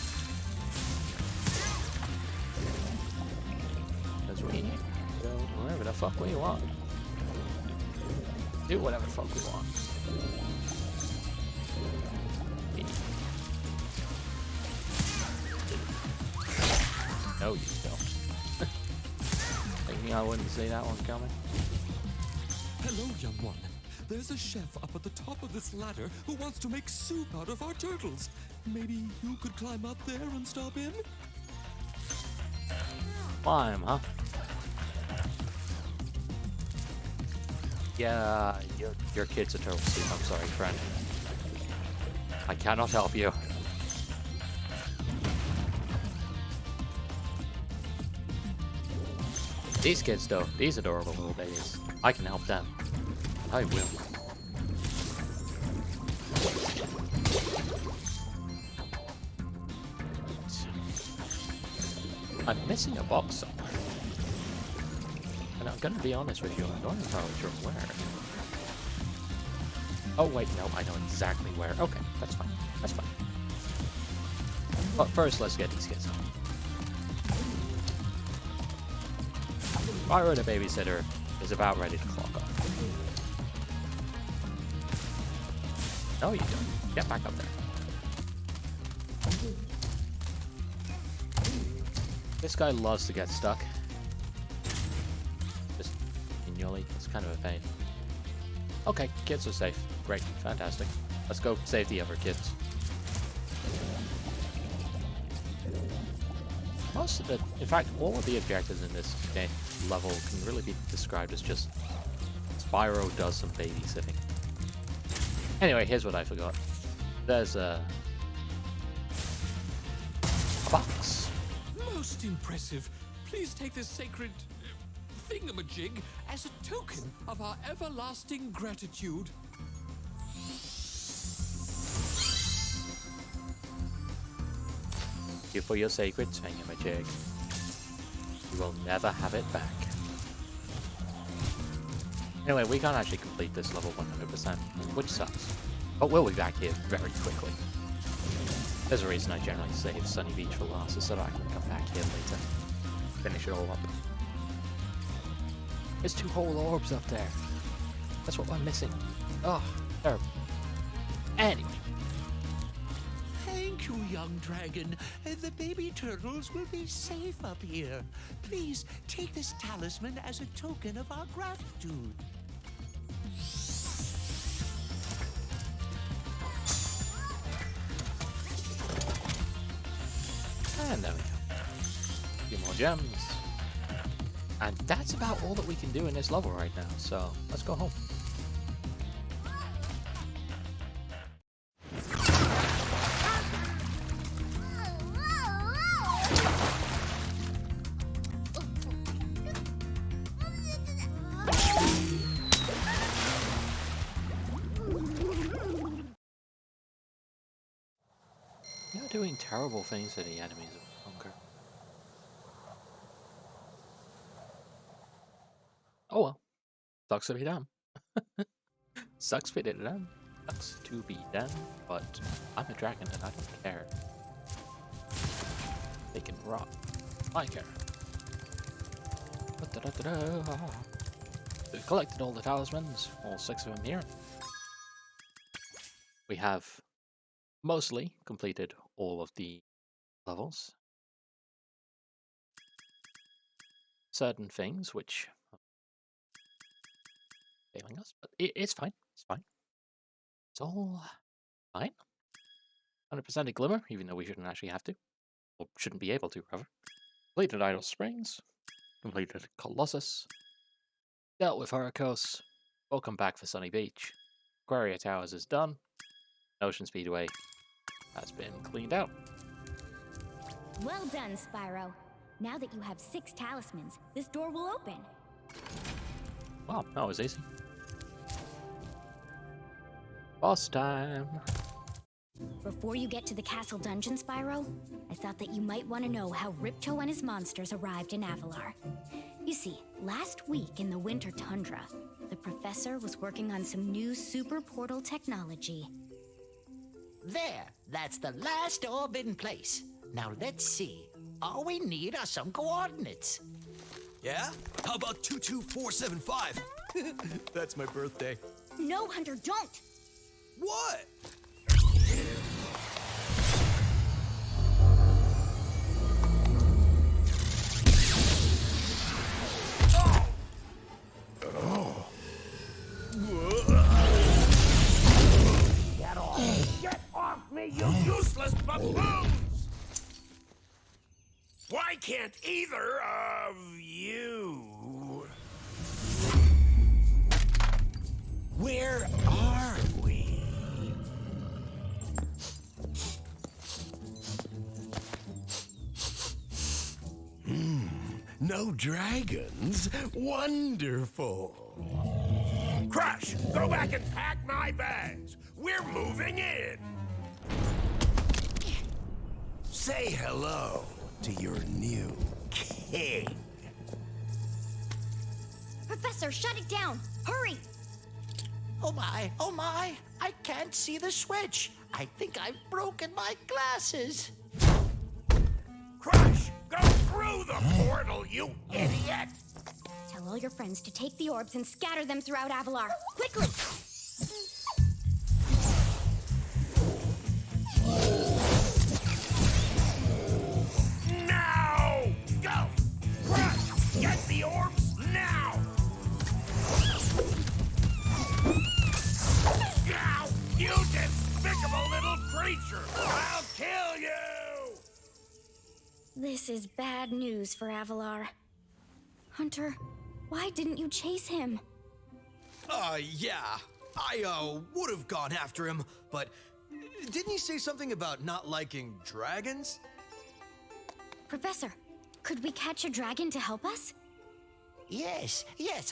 Because we go wherever the fuck we want. Do whatever the fuck we want. No, you don't. Thinking I wouldn't see that one coming? Hello, young one. There's a chef up at the top of this ladder who wants to make soup out of our turtles. Maybe you could climb up there and stop him? Climb, huh? Yeah, your kid's a turtle soup. I'm sorry, friend. I cannot help you. These kids, though, these adorable little babies, I can help them. I will. I'm missing a box somewhere. And I'm gonna be honest with you, I don't know how sure where. Oh wait, no, I know exactly where. Okay, that's fine. That's fine. But first, let's get these kids home. Spyro the babysitter is about ready to clock off. No, you don't. Get back up there. This guy loves to get stuck. Just continually. It's kind of a pain. Okay, kids are safe. Great. Fantastic. Let's go save the other kids. Most of the, in fact, all of the objectives in this game level can really be described as just Spyro does some babysitting. Anyway, here's what I forgot. There's a box. Most impressive. Please take this sacred thingamajig as a token of our everlasting gratitude. Thank you for your sacred thingamajig. You will never have it back. Anyway, we can't actually complete this level 100%, which sucks. But we'll be back here very quickly. There's a reason I generally save Sunny Beach for last, is so that I can come back here later. Finish it all up. There's 2 whole orbs up there. That's what we're missing. Oh, terrible. Anyway. Thank you, young dragon. The baby turtles will be safe up here. Please take this talisman as a token of our gratitude. And there we go. A few more gems. And that's about all that we can do in this level right now, so let's go home. You're doing terrible things to the enemies of hunger. Oh well. Sucks to be done. Sucks to be done. Sucks to be done, but I'm a dragon and I don't care. They can rot. I care. We've collected all the talismans, all 6 of them here. We have mostly completed all of the levels. Certain things which are failing us, but it's fine. It's fine. It's all fine. 100% a glimmer, even though we shouldn't actually have to. Or shouldn't be able to, rather. Completed Idle Springs. Completed Colossus. Dealt with Hurricos. Welcome back for Sunny Beach. Aquaria Towers is done. Ocean Speedway has been cleaned out. Well done, Spyro. Now that you have 6 talismans, this door will open. Wow, that was easy. Boss time. Before you get to the castle dungeon, Spyro, I thought that you might want to know how Ripto and his monsters arrived in Avalar. You see, last week in the winter tundra, the professor was working on some new super portal technology. There, that's the last orb in place. Now let's see. All we need are some coordinates. Yeah? How about 22475? That's my birthday. No, Hunter, don't! What? Get off me, you useless buffoons! Why can't either of you? Where are we? No dragons? Wonderful. Crush, go back and pack my bags. We're moving in. Say hello to your new king. Professor, shut it down! Hurry! Oh my, I can't see the switch. I think I've broken my glasses. Crush, go through the portal, you idiot! Tell all your friends to take the orbs and scatter them throughout Avalar. Quickly! Now! Go! Crush, get the orbs now! Now, you despicable little creature! I'll kill you! This is bad news for Avalar. Hunter, why didn't you chase him? Yeah. I would have gone after him, but didn't he say something about not liking dragons? Professor, could we catch a dragon to help us? Yes,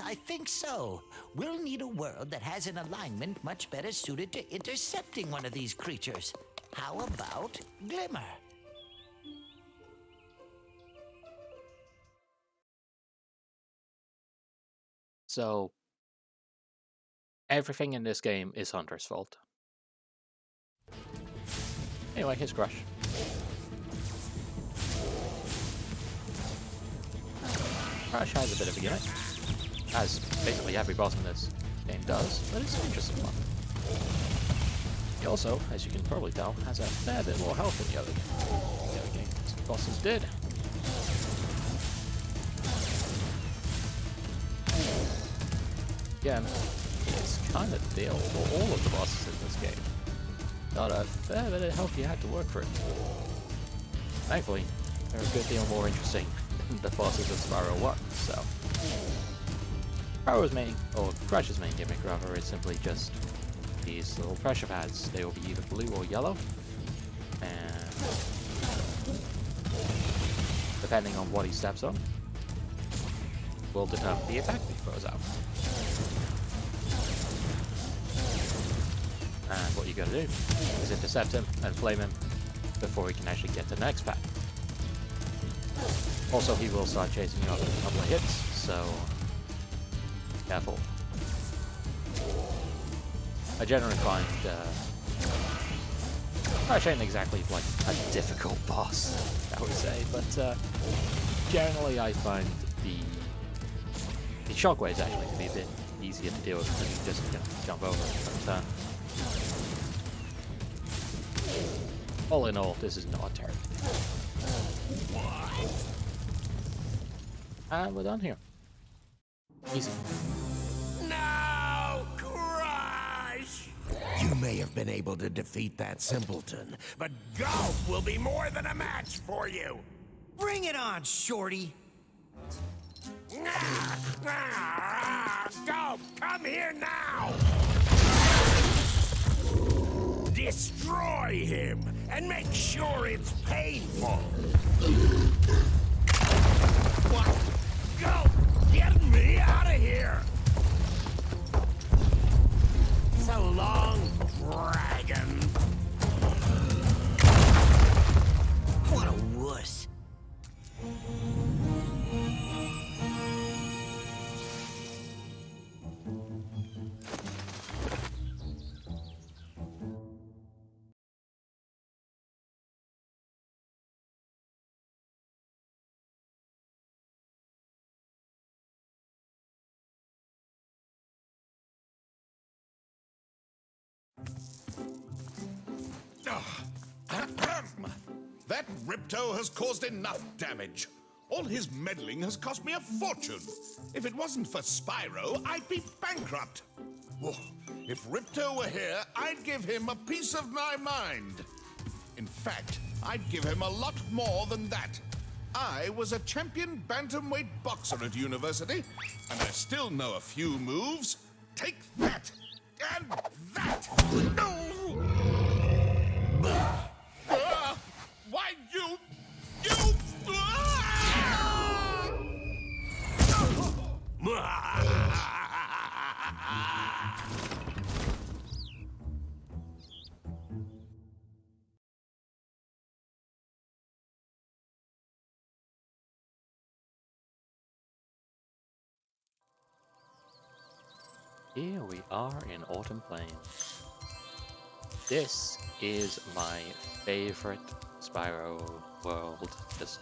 I think so. We'll need a world that has an alignment much better suited to intercepting one of these creatures. How about Glimmer? So, everything in this game is Hunter's fault. Anyway, here's Crush. Crush has a bit of a gimmick, as basically every boss in this game does, but it's an interesting one. He also, as you can probably tell, has a fair bit more health than the other game's bosses did. Again, it's kind of the deal for all of the bosses in this game. Got a fair bit of health you had to work for it. Thankfully, they're a good deal more interesting than the bosses of Spyro 1, so... Spyro's main, or Crush's main gimmick rather, is simply just these little pressure pads. They will be either blue or yellow, and depending on what he steps on, will determine the attack he throws out. And what you gotta do is intercept him and flame him before he can actually get to the next pad. Also, he will start chasing you after a couple of hits, so careful. I generally find Crush ain't exactly like a difficult boss, I would say, but generally I find the shockwaves actually to be a bit easier to deal with because you just jump over and turn. All in all, this is not terrible. And we're done here. Easy. No, Crush! You may have been able to defeat that simpleton, but golf will be more than a match for you. Bring it on, Shorty! Golf, come here now! Destroy him, and make sure it's painful. What? Go! Get me out of here! So long, dragon. What a wuss. That Ripto has caused enough damage. All his meddling has cost me a fortune. If it wasn't for Spyro, I'd be bankrupt. Oh, if Ripto were here, I'd give him a piece of my mind. In fact, I'd give him a lot more than that. I was a champion bantamweight boxer at university, and I still know a few moves. Take that! And that! No! Why, you... Here we are in Autumn Plains. This is my favorite Spyro world, just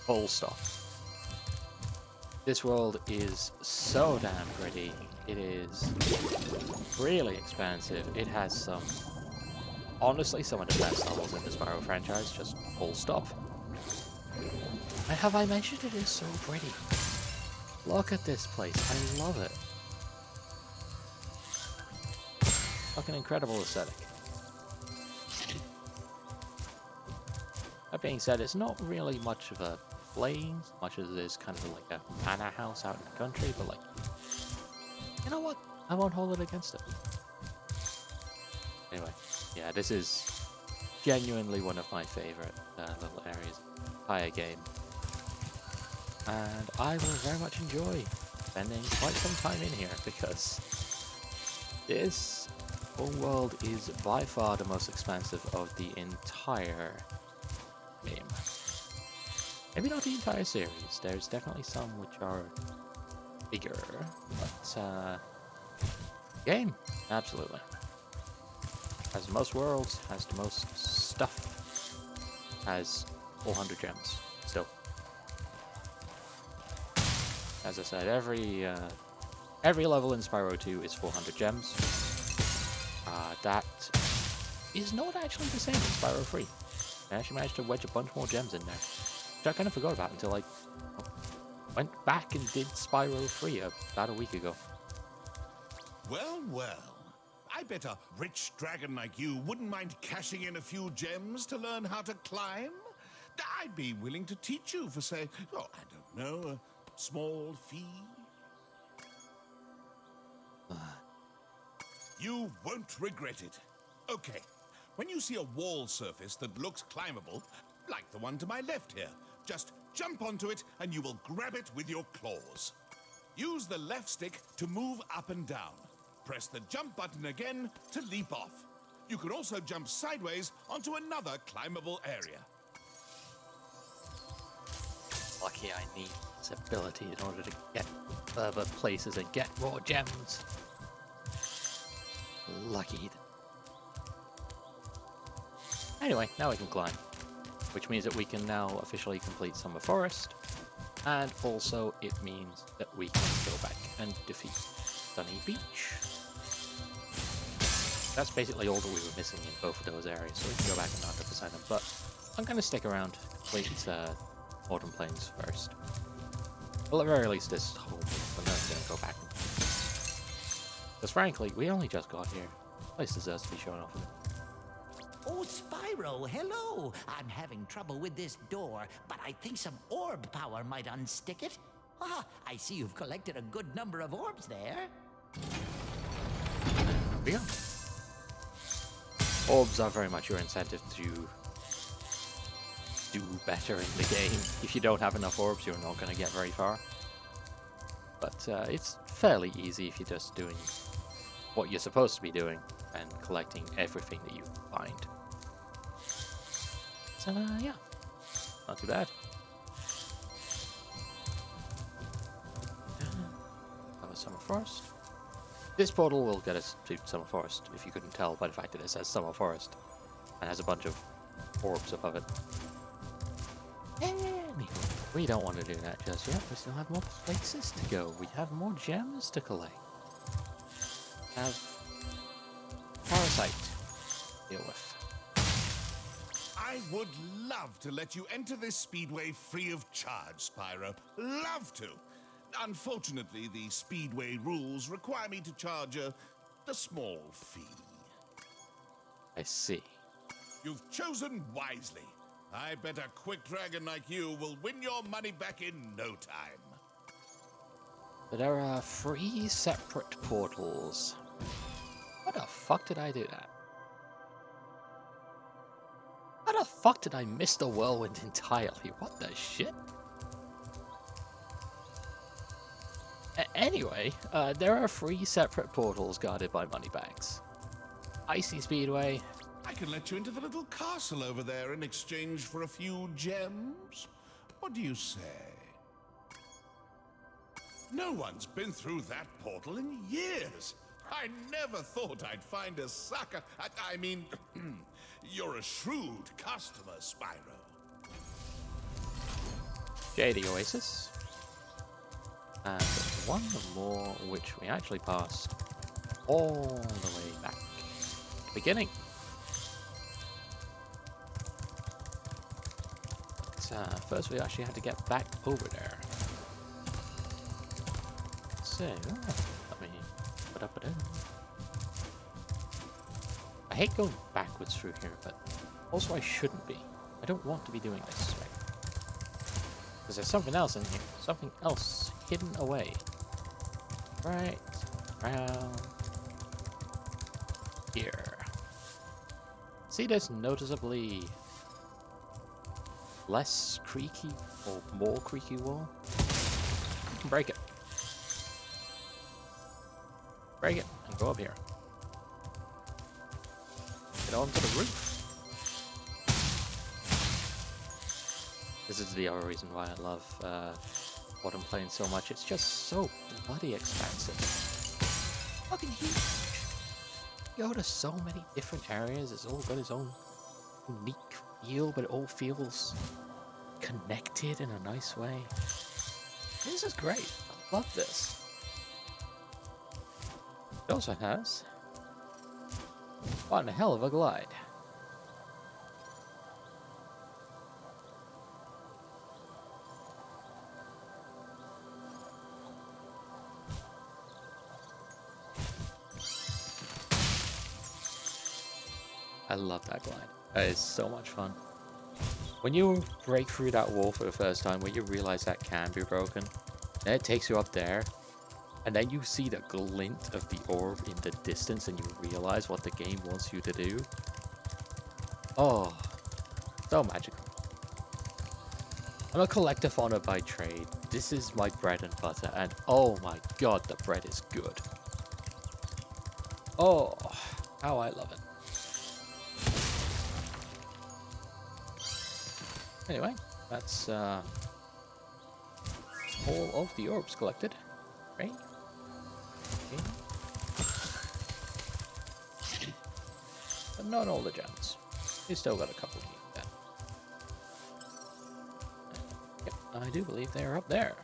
full stop. This world is so damn pretty. It is really expansive. It has some, honestly, some of the best levels in the Spyro franchise, just full stop. And have I mentioned it is so pretty? Look at this place, I love it. Like an incredible aesthetic. That being said, it's not really much of a plains, much as it is kind of like a manor house out in the country, but like, you know what? I won't hold it against it. Anyway, yeah, this is genuinely one of my favorite little areas of the entire game. And I will very much enjoy spending quite some time in here, because this whole world is by far the most expansive of the entire game. Maybe not the entire series, there's definitely some which are bigger, but game, absolutely. Has the most worlds, has the most stuff, has 400 gems, still. As I said, every level in Spyro 2 is 400 gems. That is not actually the same as Spyro 3. I actually managed to wedge a bunch more gems in there, which I kind of forgot about until I went back and did Spyro 3 about a week ago. Well, well. I bet a rich dragon like you wouldn't mind cashing in a few gems to learn how to climb. I'd be willing to teach you for, say, oh, I don't know, a small fee. You won't regret it. Okay, when you see a wall surface that looks climbable, like the one to my left here, just jump onto it and you will grab it with your claws. Use the left stick to move up and down. Press the jump button again to leap off. You can also jump sideways onto another climbable area. Lucky I need this ability in order to get further places and get more gems. Lucky. Anyway, now we can climb, which means that we can now officially complete Summer Forest, and also it means that we can go back and defeat Sunny Beach. That's basically all that we were missing in both of those areas, so we can go back and 100% them, but I'm going to stick around, complete Autumn Plains first. Well, at the very least this whole thing, but then I'm going to go back. Because frankly, we only just got here. The place deserves to be shown off. Oh, Spyro, hello! I'm having trouble with this door, but I think some orb power might unstick it. Ah, I see you've collected a good number of orbs there. Here we go. Orbs are very much your incentive to do better in the game. If you don't have enough orbs, you're not going to get very far. But it's fairly easy if you're just doing what you're supposed to be doing and collecting everything that you find. So yeah, not too bad. Summer Forest. This portal will get us to Summer Forest, if you couldn't tell by the fact that it says Summer Forest and has a bunch of orbs above it. Anyway, we don't want to do that just yet. We still have more places to go. We have more gems to collect. We have Parasite to deal with. I would love to let you enter this speedway free of charge, Spyro. Love to. Unfortunately, the speedway rules require me to charge a small fee. I see. You've chosen wisely. I bet a quick dragon like you will win your money back in no time. But there are 3 separate portals. How the fuck did I do that? How the fuck did I miss the whirlwind entirely? What the shit? Anyway, there are 3 separate portals guarded by moneybags. Icy Speedway. I can let you into the little castle over there in exchange for a few gems. What do you say? No one's been through that portal in years. I never thought I'd find a sucker. I mean, you're a shrewd customer, Spyro. Jade Oasis. And one more which we actually passed all the way back to the beginning. First we actually had to get back over there. So, let me put up it in. I hate going backwards through here, but also I shouldn't be. I don't want to be doing this way. Because there's something else in here. Something else hidden away. Right around here. See this noticeably less creaky or more creaky wall? Break it. Break it and go up here. Get onto the roof. This is the other reason why I love what I'm playing so much. It's just so bloody expansive. Fucking huge. You go to so many different areas. It's all got its own unique feel, but it all feels connected in a nice way. This is great. I love this. It also has one hell of a glide. I love that glide. That is so much fun. When you break through that wall for the first time, when you realize that can be broken, then it takes you up there, and then you see the glint of the orb in the distance, and you realize what the game wants you to do. Oh, so magical. I'm a collector fauna by trade. This is my bread and butter, and oh my god, the bread is good. Oh, how I love it. Anyway, that's all of the orbs collected, right? Okay. But not all the gems. We still got a couple of them. Yep, I do believe they are up there.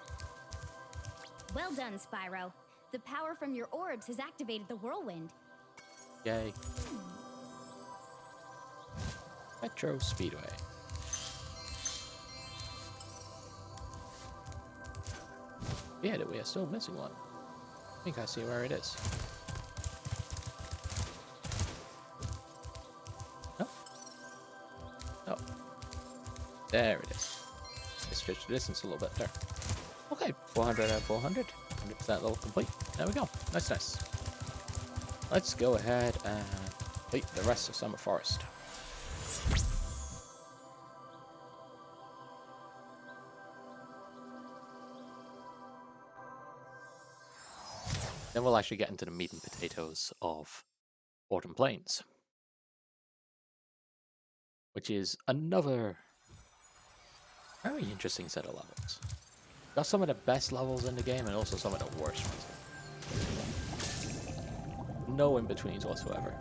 Well done, Spyro. The power from your orbs has activated the whirlwind. Yay. Metro Speedway. Yeah, we are still missing one. I think I see where it is. No? No. There it is. Let's stretch the distance a little bit there. Okay, 400 out of 400. 100% level complete. There we go. Nice, nice. Let's go ahead and complete the rest of Summer Forest. Then we'll actually get into the meat and potatoes of Autumn Plains, which is another very interesting set of levels. Got some of the best levels in the game and also some of the worst ones. No in-betweens whatsoever.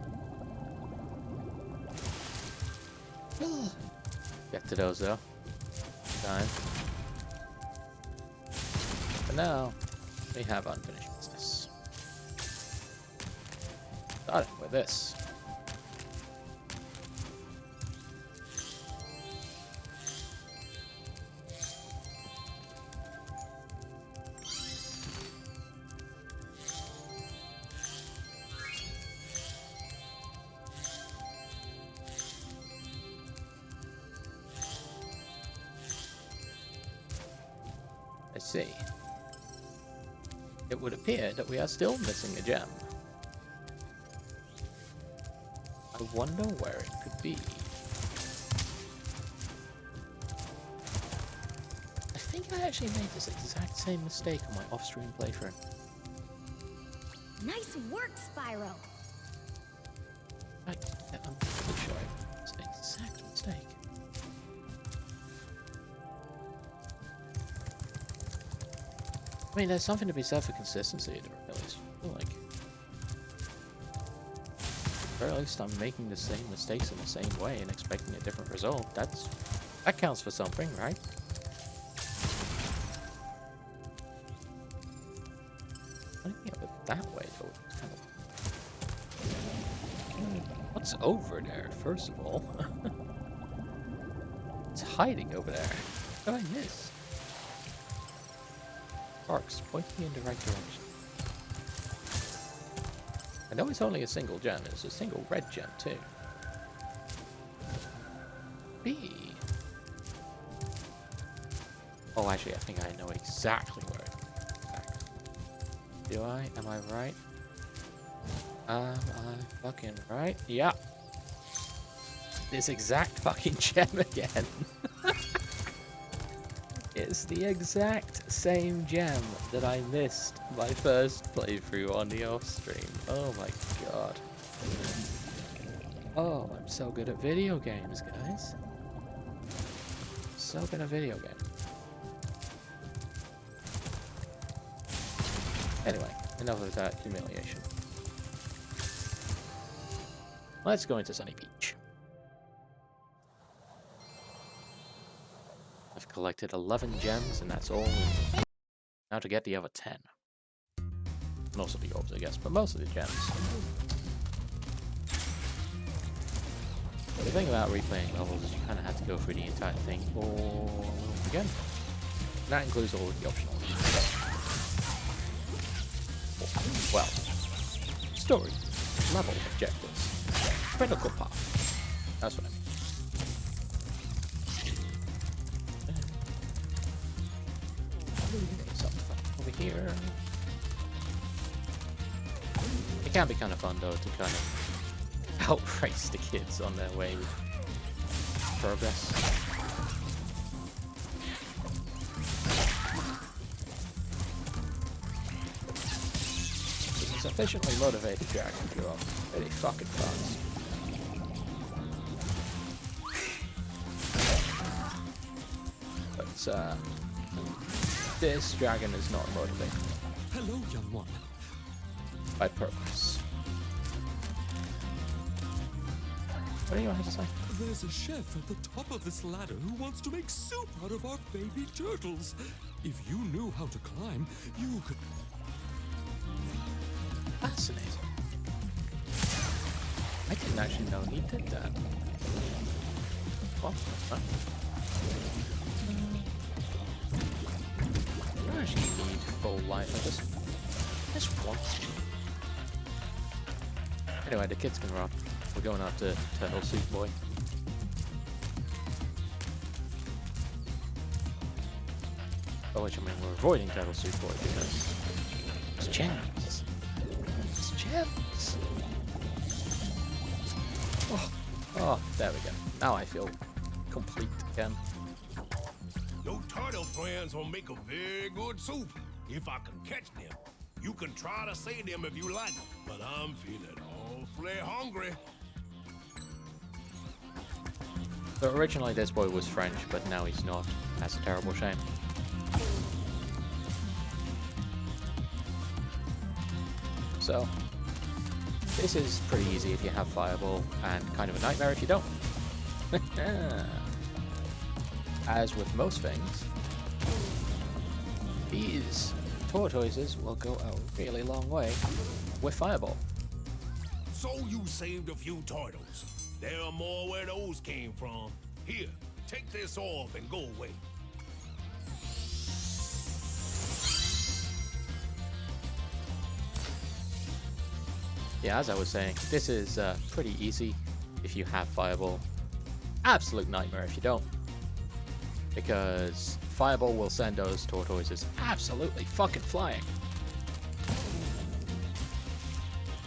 Get to those though. Time. But now, we have unfinished business. Starting with this. I see. It would appear that we are still missing a gem. I wonder where it could be. I think I actually made this exact same mistake on my off-stream playthrough. Nice work, Spyro. I'm pretty sure it's an exact mistake. I mean, there's something to be said for consistency, at least. I feel like, or at least I'm making the same mistakes in the same way and expecting a different result. That counts for something, right? I think of it that way, though. It's kind of... What's over there, first of all? It's hiding over there. What did I miss? Sparks, point me in the right direction. I know it's only a single gem, it's a single red gem too. B. Oh, actually, I think I know exactly where it's. Do I? Am I right? Am I fucking right? Yeah. This exact fucking gem again. It's the exact same gem that I missed my first playthrough on the off-stream. Oh my god. Oh, I'm so good at video games, guys. So good at video games. Anyway, enough of that humiliation. Let's go into Sunny Beach. I've collected 11 gems, and that's all we need. Now to get the other 10. And also the orbs, I guess, but most of the gems. The thing about replaying levels is you kind of have to go through the entire thing all over again. And that includes all of the optional. Well, story, level objectives, critical path. That's what I mean. Over here. It can be kind of fun though to kind of outrace the kids on their way with progress. It's a sufficiently motivated dragon to go up really fucking fast. But this dragon is not motivated. Hello, young one. By progress. What do you have to say? There's a chef at the top of this ladder who wants to make soup out of our baby turtles. If you knew how to climb, you could... Fascinating. I didn't actually know he did that. Well, huh? I don't actually need full life. I just want to. Anyway, the kids can run. We're going after Turtle Soup Boy. Oh, which I mean, we're avoiding Turtle Soup Boy because it's gems. It's gems. Oh, there we go. Now I feel complete again. Your turtle friends will make a very good soup if I can catch them. You can try to save them if you like, but I'm feeling awfully hungry. So originally this boy was French, but now he's not. That's a terrible shame. So, this is pretty easy if you have Fireball, and kind of a nightmare if you don't. As with most things, these tortoises will go a really long way with Fireball. So you saved a few turtles. There are more where those came from. Here, take this off and go away. Yeah, as I was saying, this is pretty easy if you have Fireball. Absolute nightmare if you don't. Because Fireball will send those tortoises absolutely fucking flying.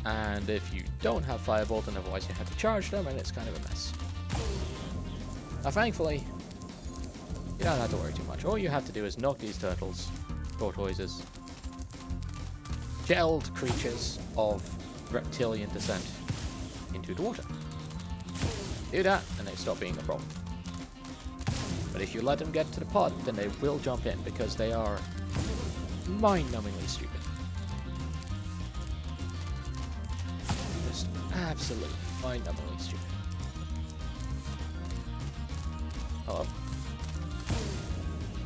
And if you don't have Fireball, then otherwise you have to charge them, and it's kind of a mess. Now thankfully, you don't have to worry too much. All you have to do is knock these tortoises, gelled creatures of reptilian descent, into the water. Do that, and they stop being a problem. But if you let them get to the pod, then they will jump in, because they are mind-numbingly stupid. Just absolutely mind-numbingly stupid. Hello.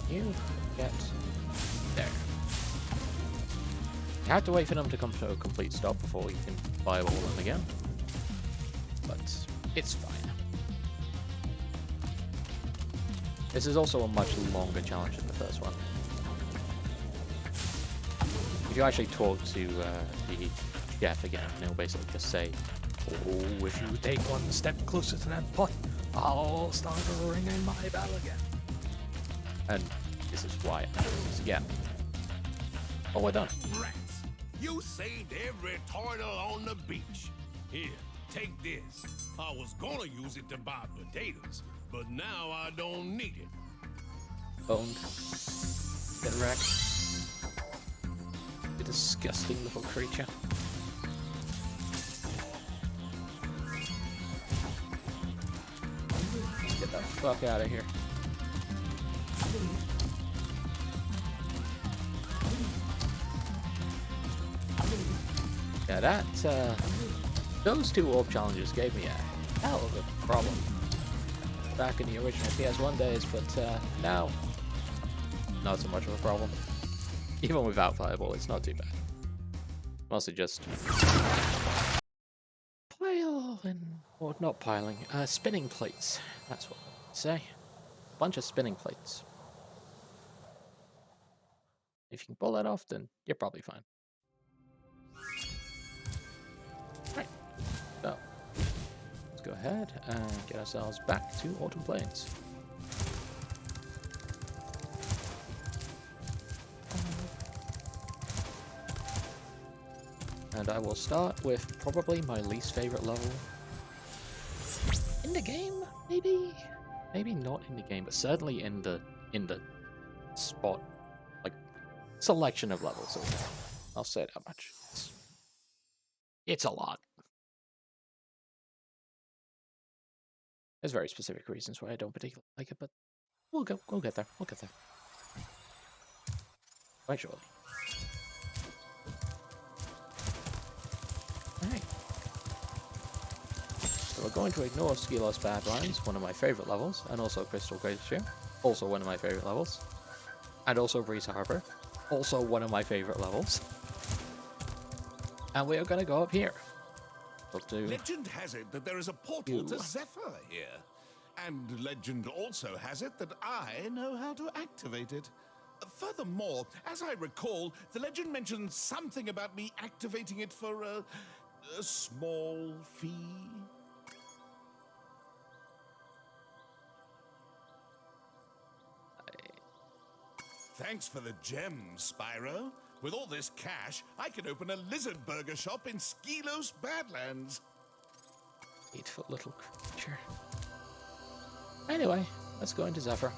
You get there. You have to wait for them to come to a complete stop before you can fireball them again. But it's fine. This is also a much longer challenge than the first one. If you actually talk to the chef again, he'll basically just say, "Oh, if you take one step closer to that pot, I'll start a ring in my bell again." And this is why I do this again. Oh, we're done. Rats, you saved every turtle on the beach. Here, take this. I was gonna use it to buy potatoes, but now I don't need it. Boned. Get wrecked. You disgusting little creature. Let's get the fuck out of here. Yeah, that, those two orb challenges gave me a hell of a problem back in the original PS1 days, but now, not so much of a problem. Even without Fireball, it's not too bad. Mostly just piling, or not piling, spinning plates. That's what I'd say. A bunch of spinning plates. If you can pull that off, then you're probably fine. Right, so let's go ahead and get ourselves back to Autumn Plains. And I will start with probably my least favorite level in the game, maybe? Maybe not in the game, but certainly in the spot, like, selection of levels. I'll say that much. It's a lot. There's very specific reasons why I don't particularly like it, but we'll get there. We'll get there. Quite surely. Alright. So we're going to ignore Skelos Badlands, one of my favorite levels, and also Crystal Glacier, also one of my favorite levels, and also Breeze Harbor, also one of my favorite levels. And we are going to go up here. Legend has it that there is a portal to Zephyr here. And legend also has it that I know how to activate it. Furthermore, as I recall, the legend mentions something about me activating it for a small fee. Thanks for the gems, Spyro. With all this cash, I can open a lizard burger shop in Skelos Badlands. Hateful little creature. Anyway, let's go into Zephyr.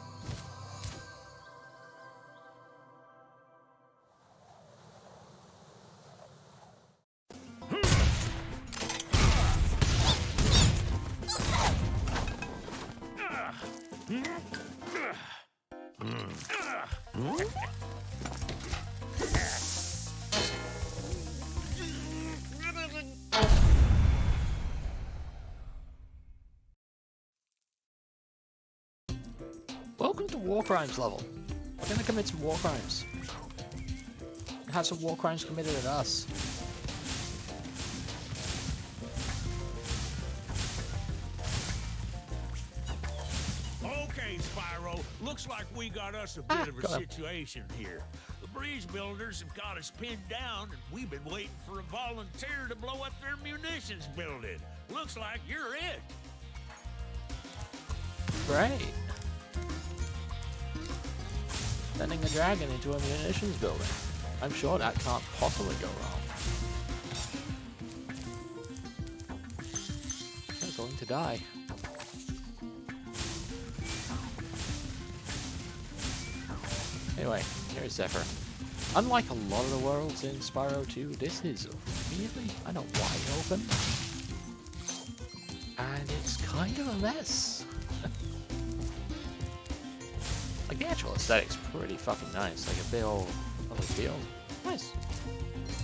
Welcome to War Crimes level. We're gonna commit some war crimes. And have some war crimes committed at us. Okay, Spyro. Looks like we got us a bit of a situation here. The bridge builders have got us pinned down, and we've been waiting for a volunteer to blow up their munitions building. Looks like you're it. Great. Sending a dragon into a munitions building. I'm sure that can't possibly go wrong. They're going to die. Anyway, here's Zephyr. Unlike a lot of the worlds in Spyro 2, this is really kind of wide open. And it's kind of a mess. Like, the actual aesthetic's pretty fucking nice. Like, a big old field. Nice.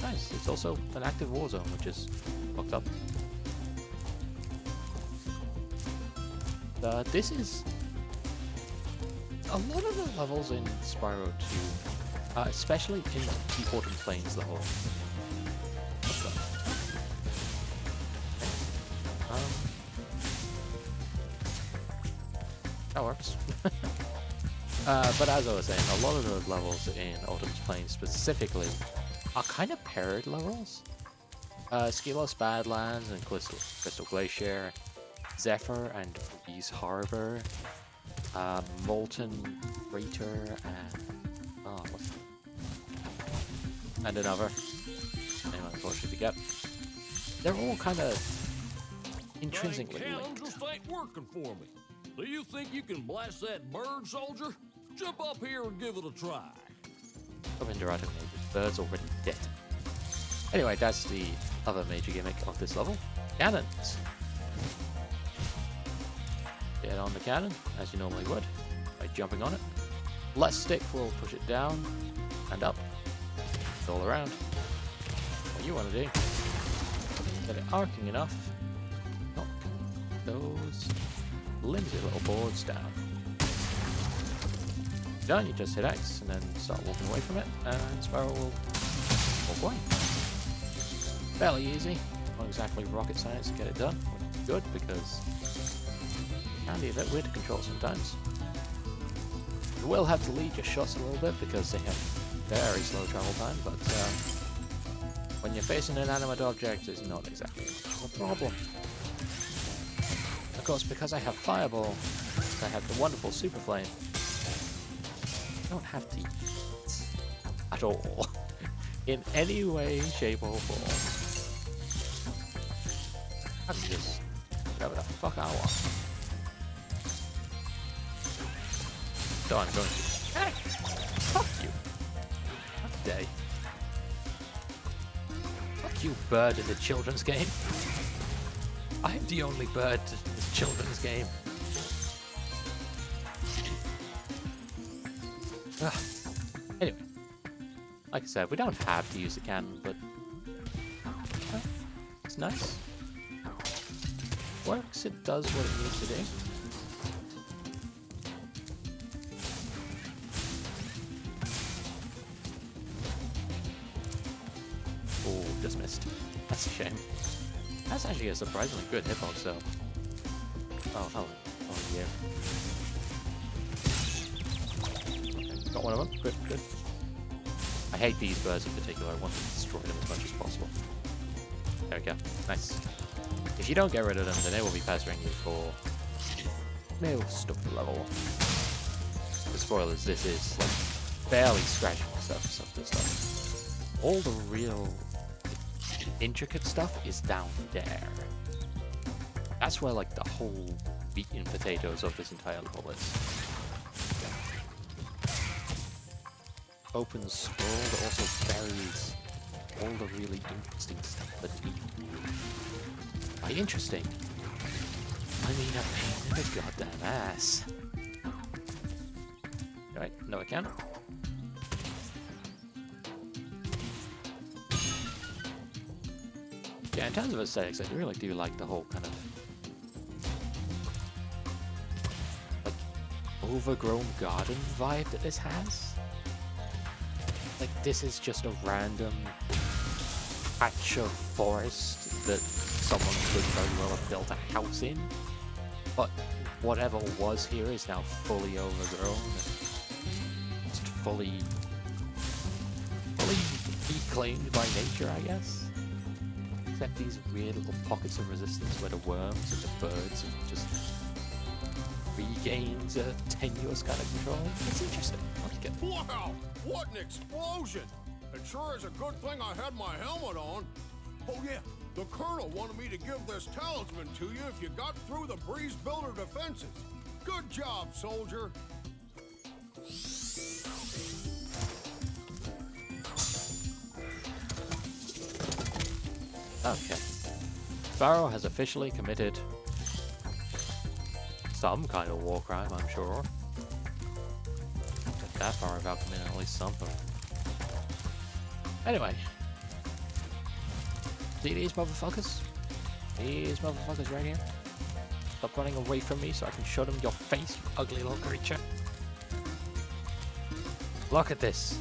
Nice. It's also an active war zone, which is fucked up. This is... A lot of the levels in Spyro 2, especially in the Autumn Plains level. That works. But as I was saying, a lot of the levels in Autumn's Plains specifically are kind of paired levels. Skilos Badlands and Crystal Glacier, Zephyr and Breeze Harbor, Molten Crater, and another. Anyway, unfortunately, get. They're all kind of intrinsically linked. Just ain't working for me. Do you think you can blast that bird, soldier? Jump up here and give it a try. Birds already dead. Anyway, that's the other major gimmick of this level. Cannons. Get on the cannon, as you normally would, by jumping on it. Left stick will push it down and up. It's all around. What you want to do, get it arcing enough, knock those flimsy little boards down. Done, you just hit X and then start walking away from it, and Spyro will walk away. Fairly easy, not exactly rocket science to get it done, which is good because it can be a bit weird to control sometimes. You will have to lead your shots a little bit because they have very slow travel time, but when you're facing an inanimate object, it's not exactly a problem. Of course, because I have Fireball, I have the wonderful Super Flame, I don't have to eat at all, in any way, shape, or form. I can just whatever the fuck I want. So I'm going to. Hey! Fuck you! What day? Fuck you, bird in the children's game. I'm the only bird in this children's game. Ugh. Anyway, like I said, we don't have to use the cannon, but it's nice. Works, it does what it needs to do. Oh, just missed. That's a shame. That's actually a surprisingly good hitbox, though. Oh yeah. Got one of them. Good, good. I hate these birds in particular. I want to destroy them as much as possible. There we go. Nice. If you don't get rid of them, then they will be pestering you for most of the level. The spoilers, this is like barely scratching the surface of this stuff. All the real intricate stuff is down there. That's where like the whole meat and potatoes of this entire level is. Opens world that also buries all the really interesting stuff beneath. By interesting, I mean a pain in the goddamn ass. Right, no I can't. Yeah, in terms of aesthetics, I really do like the whole kind of like overgrown garden vibe that this has. Like this is just a random patch of forest that someone could very well have built a house in, but whatever was here is now fully overgrown and just fully reclaimed by nature, I guess. Except these weird little pockets of resistance where the worms and the birds and just regains a tenuous kind of control. It's interesting. I like it. Wow! What an explosion! It sure is a good thing I had my helmet on. Oh yeah, the Colonel wanted me to give this talisman to you if you got through the Breeze Builder defenses. Good job, soldier. Okay. Spyro has officially committed some kind of war crime, I'm sure. Not get that far without committing at least something. Anyway. See these motherfuckers? These motherfuckers right here? Stop running away from me so I can show them your face, you ugly little creature. Look at this.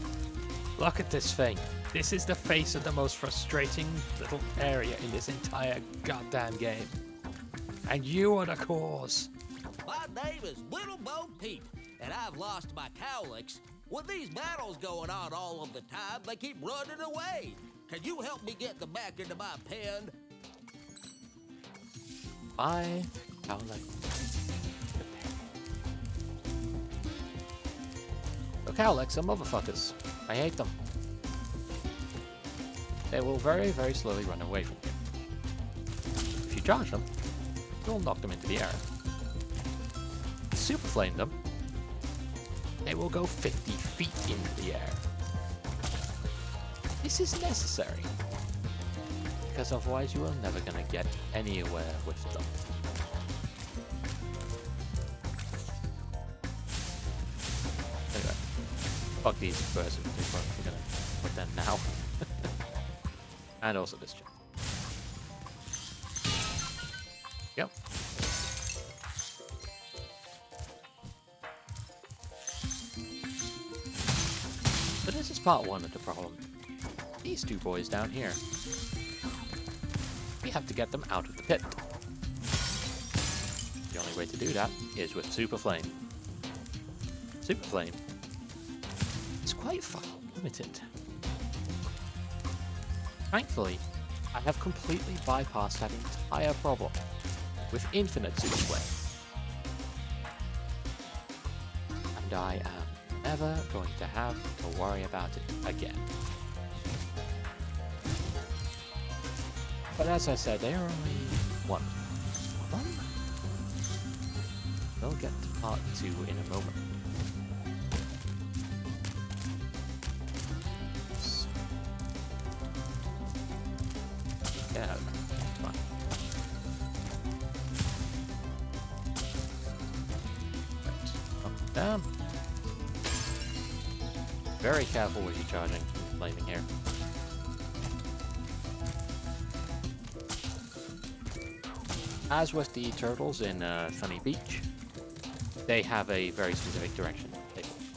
Look at this thing. This is the face of the most frustrating little area in this entire goddamn game. And you are the cause. My name is Little Bo Peep, and I've lost my cowlicks. With these battles going on all of the time, they keep running away. Can you help me get them back into my pen? I cowlick. The cowlicks are motherfuckers. I hate them. They will very, very slowly run away from you. If you charge them, you'll knock them into the air. Super flame them, they will go 50 feet into the air. This is necessary, because otherwise you are never going to get anywhere with them. Anyway, fuck these birds in particular. I'm going to put them now. And also this jump. Yep. But this is part one of the problem. These two boys down here. We have to get them out of the pit. The only way to do that is with Super Flame. Super Flame is quite far limited. Thankfully, I have completely bypassed that entire problem with Infinite Super Flame. And I am never going to have to worry about it again. But as I said, they are only one. We'll get to part 2 in a moment. Yeah, come on. Right. Up, down. Very careful with your charging and flaming here. As with the turtles in Sunny Beach, they have a very specific direction,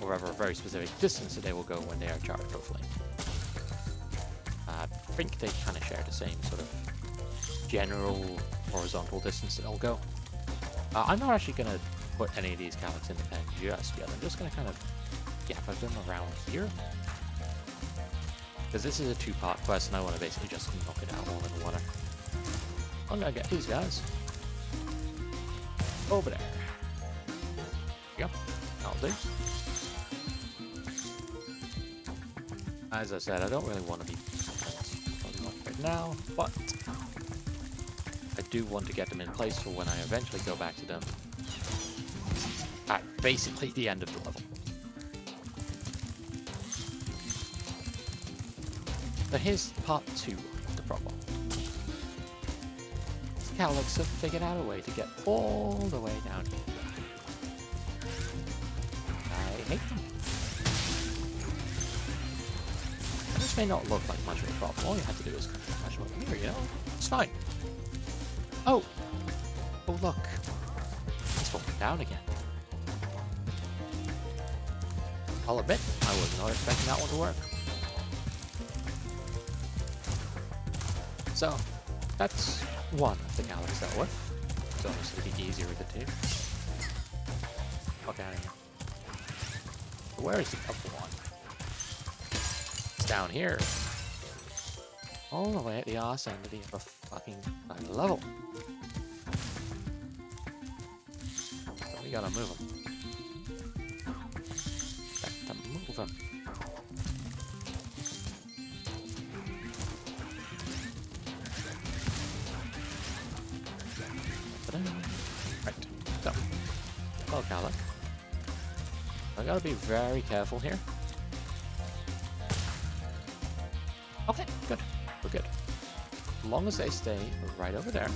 or rather a very specific distance that they will go when they are charged or flamed. I think they kind of share the same sort of general horizontal distance that they'll go. I'm not actually going to put any of these cowlicks in the pen just yet. I'm just going to kind of gather them around here. Because this is a 2-part quest and I want to basically just knock it out all in one. I'm going to get these guys over there. Yep, that'll do. As I said, I don't really want to be right now, but I do want to get them in place for when I eventually go back to them at basically the end of the level. So here's part 2 of the problem. Calyx have figured out a way to get all the way down here. I hate them. This may not look like much of a problem. All you have to do is smash over here, you know? It's fine. Oh! Oh, look. It's falling down again. I'll admit, I was not expecting that one to work. So, that's one of the Calyx dealt with. It's obviously the easier of the two. Fuck out of here. So where is the other one? It's down here. All the way at the arse end of the upper fucking level. So we gotta move him. Got to move him. Right, so, hello Calyx. I gotta be very careful here. Okay, good. We're good. As long as they stay right over there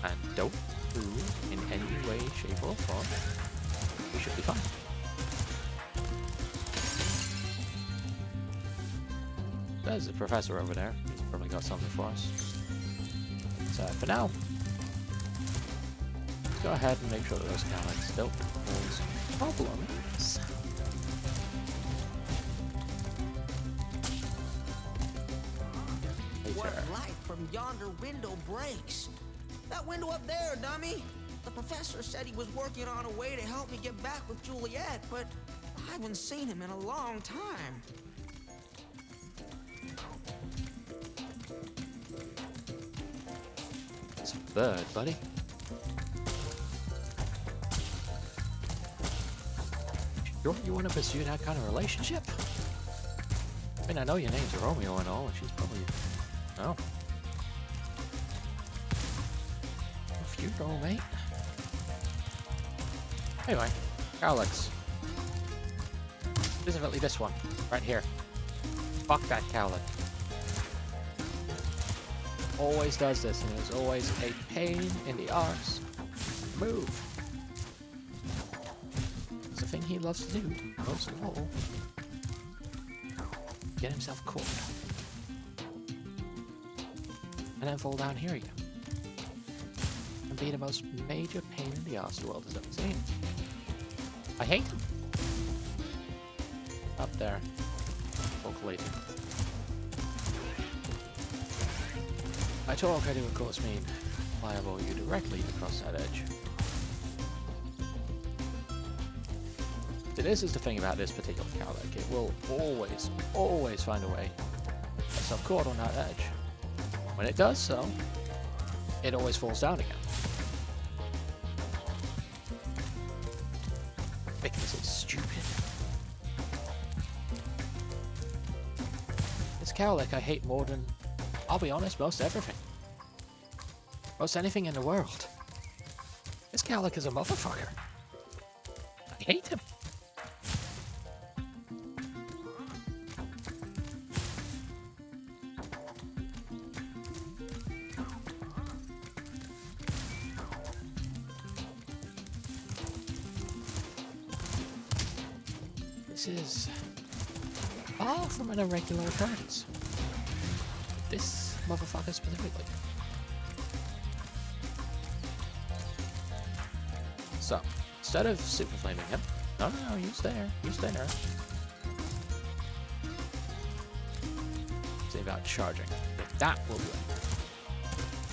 and don't move in any way, shape, or form, we should be fine. There's the professor over there. He's probably got something for us. So for now, let's go ahead and make sure that those Calyx don't cause problems. What light from yonder window breaks? That window up there, dummy! The professor said he was working on a way to help me get back with Juliet, but I haven't seen him in a long time. It's a bird, buddy. Sure you want to pursue that kind of relationship? I mean, I know your name's Romeo and all, and she's probably... No. If you go, mate. Anyway, Calyx. Specifically this one, right here. Fuck that Calyx. Always does this, and is always a pain in the arse. Move. It's the thing he loves to do, most of all. Get himself caught. And then fall down here again. And be the most major pain in the arse the world has ever seen. I hate him. Up there. Talk later. By talk, I do of course mean liable you directly across that edge. So this is the thing about this particular Calyx. It will always find a way to get itself caught on that edge. When it does so, it always falls down again. Because it's stupid. This Calyx I hate more than, I'll be honest, most everything. Most anything in the world. This Calyx is a motherfucker. I hate him. This is far from an irregular occurrence. This motherfucker specifically. So, instead of super flaming him, no, you stay there, See about charging. If that will do it.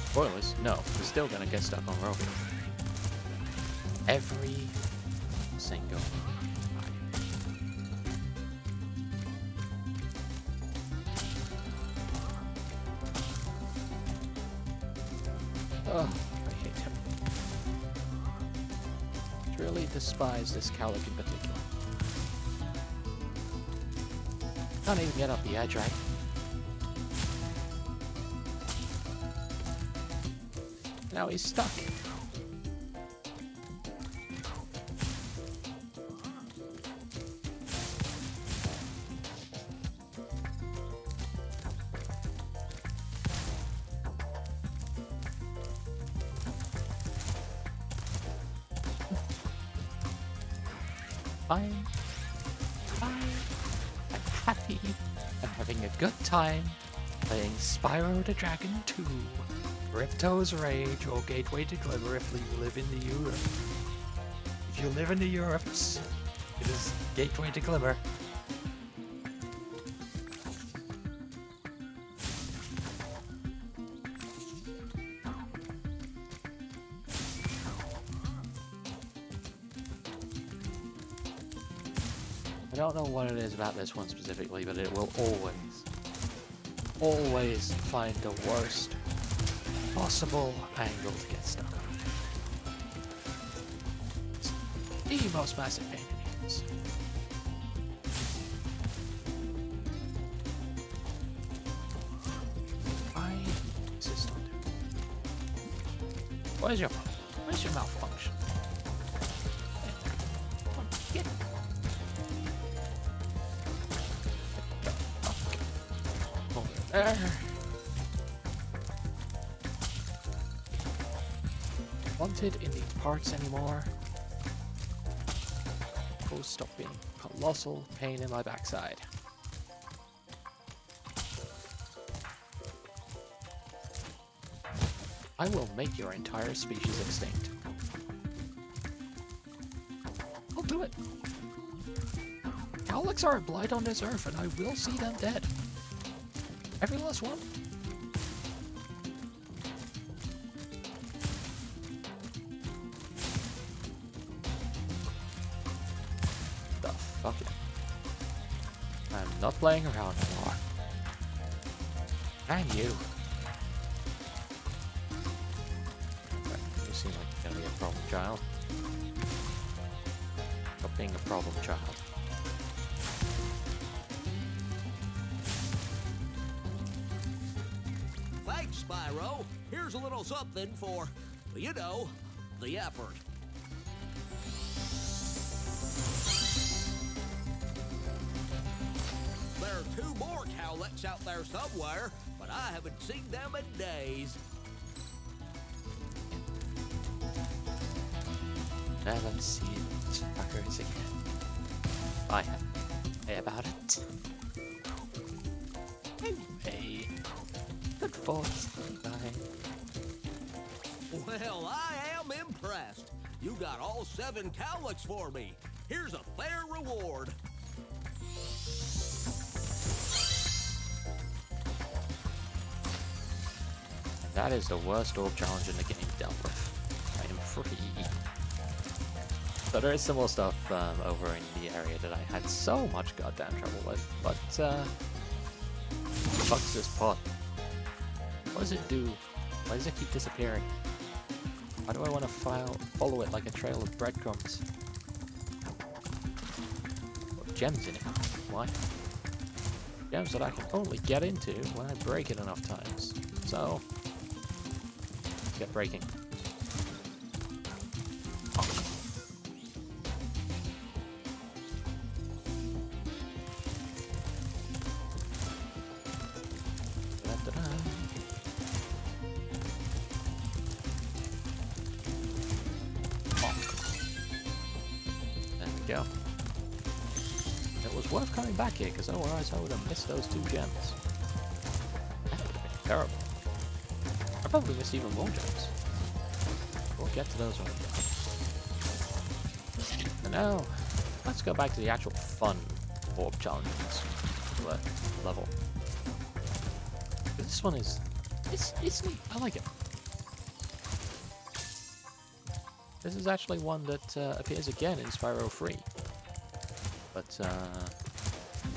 Spoilers, no, we're still gonna get stuck on Roby. Every single oh, I hate him. Truly despise this Calyx in particular. Can't even get up the edge, right? Now he's stuck. I'm happy. I'm having a good time playing Spyro the Dragon 2. Ripto's Rage, or Gateway to Glimmer if you live in the Europe. If you live in the Europes, it is Gateway to Glimmer. I don't know what it is about this one specifically, but it will always find the worst possible angle to get stuck on. It's the most massive pain in the ass. I insist on doing it. What is your problem? What is your malfunction? Come on, get it. There. Wanted in these parts anymore. Oh, stop being colossal pain in my backside. I will make your entire species extinct. I'll do it. Cowlicks are a blight on this earth, and I will see them dead. Every last one. The fuck it. I'm not playing around anymore. And you. You seem like you're gonna be a problem child. Stop being a problem child. Spyro, here's a little something for, you know, the effort. There are 2 more cowlicks out there somewhere, but I haven't seen them in days. Never see these fuckers again. I have to say about it. Anyway. Good force, guy. Well, I am impressed. You got all 7 cowlicks for me. Here's a fair reward. That is the worst orb challenge in the game dealt with. I am free. So there is some more stuff over in the area that I had so much goddamn trouble with, but fuck's this pot? What does it do? Why does it keep disappearing? Why do I want to follow it like a trail of breadcrumbs? With gems in it. Why? Gems that I can only get into when I break it enough times. So, let's get breaking. Go. It was worth coming back here, because otherwise I would have missed those 2 gems. That would have been terrible. I probably missed even more gems. We'll get to those when we go. And now, let's go back to the actual fun orb challenges level. This one is... It's neat. I like it. This is actually one that appears again in Spyro 3. But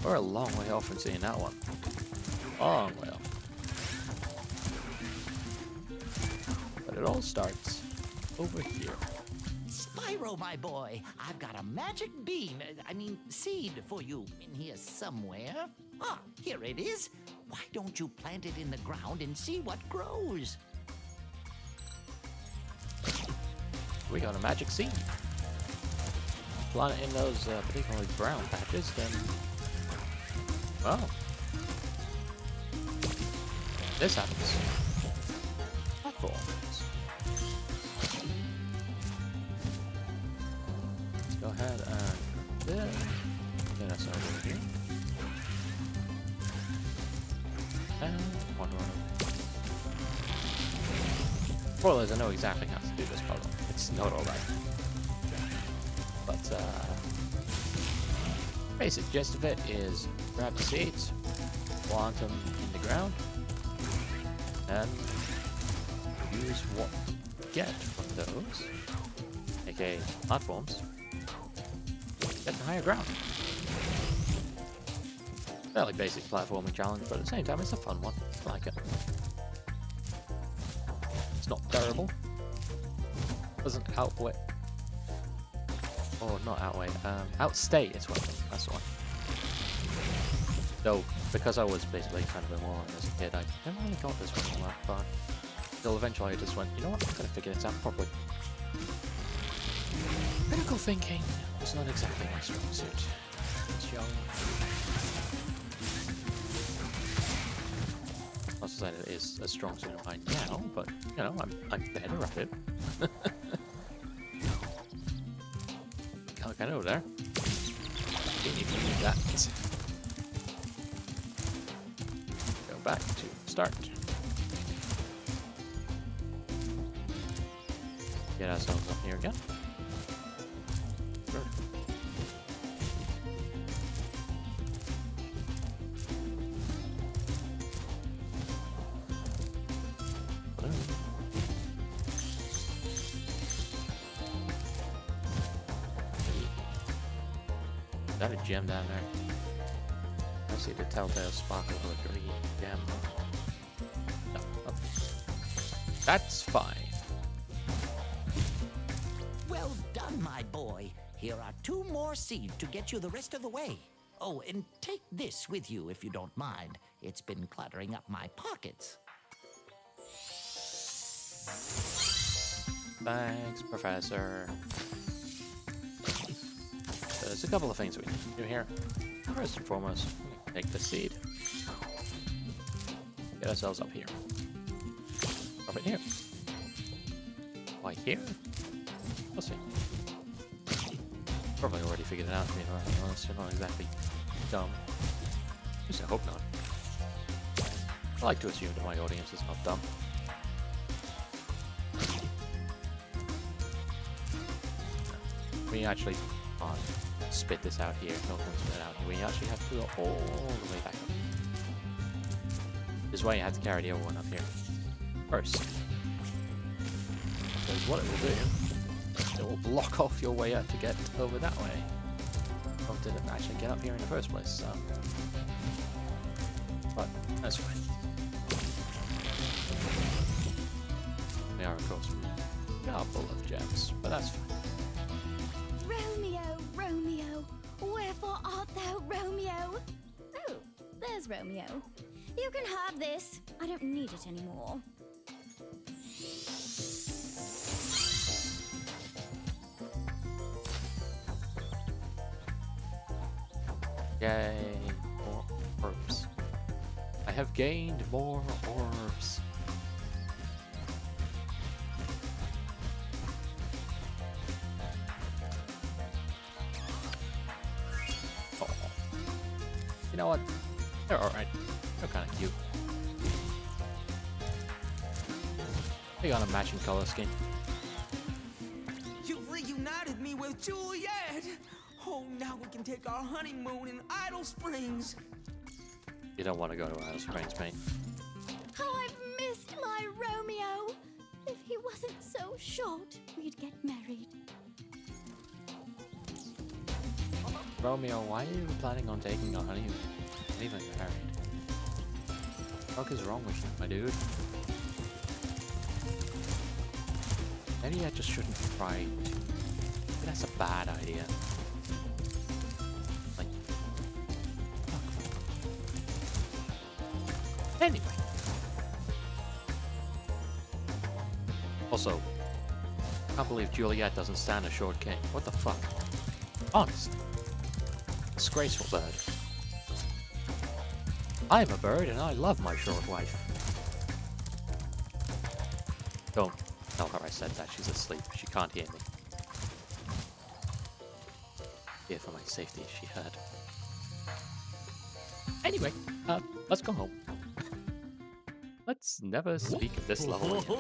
we're a long way off from seeing that one. Long way off. But it all starts over here. Spyro, my boy, I've got a magic bean, seed for you in here somewhere. Ah, here it is. Why don't you plant it in the ground and see what grows? We got a magic seed. Plant it in those particularly brown patches, then... Well... This happens. Platforms. Let's go ahead and... There. Get us over here. And... One more. Spoilers, I know exactly how to do this puzzle. It's not alright. But, basic gist of it is grab the seeds, plant them in the ground, and use what you get from those, aka platforms, get to higher ground. Fairly basic platforming challenge, but at the same time it's a fun one. I like it. It's not terrible. Doesn't outweigh, or not outweigh, outstay its weapon. That's the one. Though, because I was basically kind of a moron as a kid, I never really got this one all that far. Until eventually I just went, you know what, I'm gonna figure this out properly. Critical thinking was not exactly my strong suit. I was young. Not to say that it is a strong suit of mine now, but you know, I'm better at it. Can't get over there. If you need that. Go back to start. Get ourselves up here again. Sure. Is that a gem down there? I see the telltale sparkle of a green gem. No, oh. That's fine. Well done, my boy. Here are 2 more seeds to get you the rest of the way. Oh, and take this with you if you don't mind. It's been cluttering up my pockets. Thanks, Professor. There's a couple of things we need to do here. First and foremost, take the seed. Get ourselves up here. Up in here. Why here? We'll see. Probably already figured it out, to be honest. You're not exactly dumb. At least I hope not. I like to assume that my audience is not dumb. We actually can't spit this out here. No one spit it out here. We actually have to go all the way back up. This is why you have to carry the other one up here first. Because what it will do, it will block off your way out to get over that way. Or didn't actually get up here in the first place, so. But that's fine. We are, of course, full of gems, but that's fine. Romeo, Romeo, wherefore art thou, Romeo? Oh, there's Romeo. You can have this. I don't need it anymore. Yay, more orbs. I have gained more orbs. Oh. You know what? They're alright. They're kind of cute. They got a matching color scheme. You've reunited me with Juliet! Oh, now we can take our honeymoon in Idle Springs. You don't want to go to Idle Springs, mate. Oh, I've missed my Romeo. If he wasn't so short, we'd get married. Romeo, why are you planning on taking a honeymoon? Not even married. What the fuck is wrong with you, my dude? Maybe I just shouldn't try to. That's a bad idea. Like, fuck. Anyway. Also, Can't believe Juliet doesn't stand a short king. What the fuck? Honest. Disgraceful bird. I'm a bird and I love my short wife. Don't tell her I said that. She's asleep. She can't hear me. Fear for my safety, she heard. Anyway, let's go home. Let's never speak of this level again.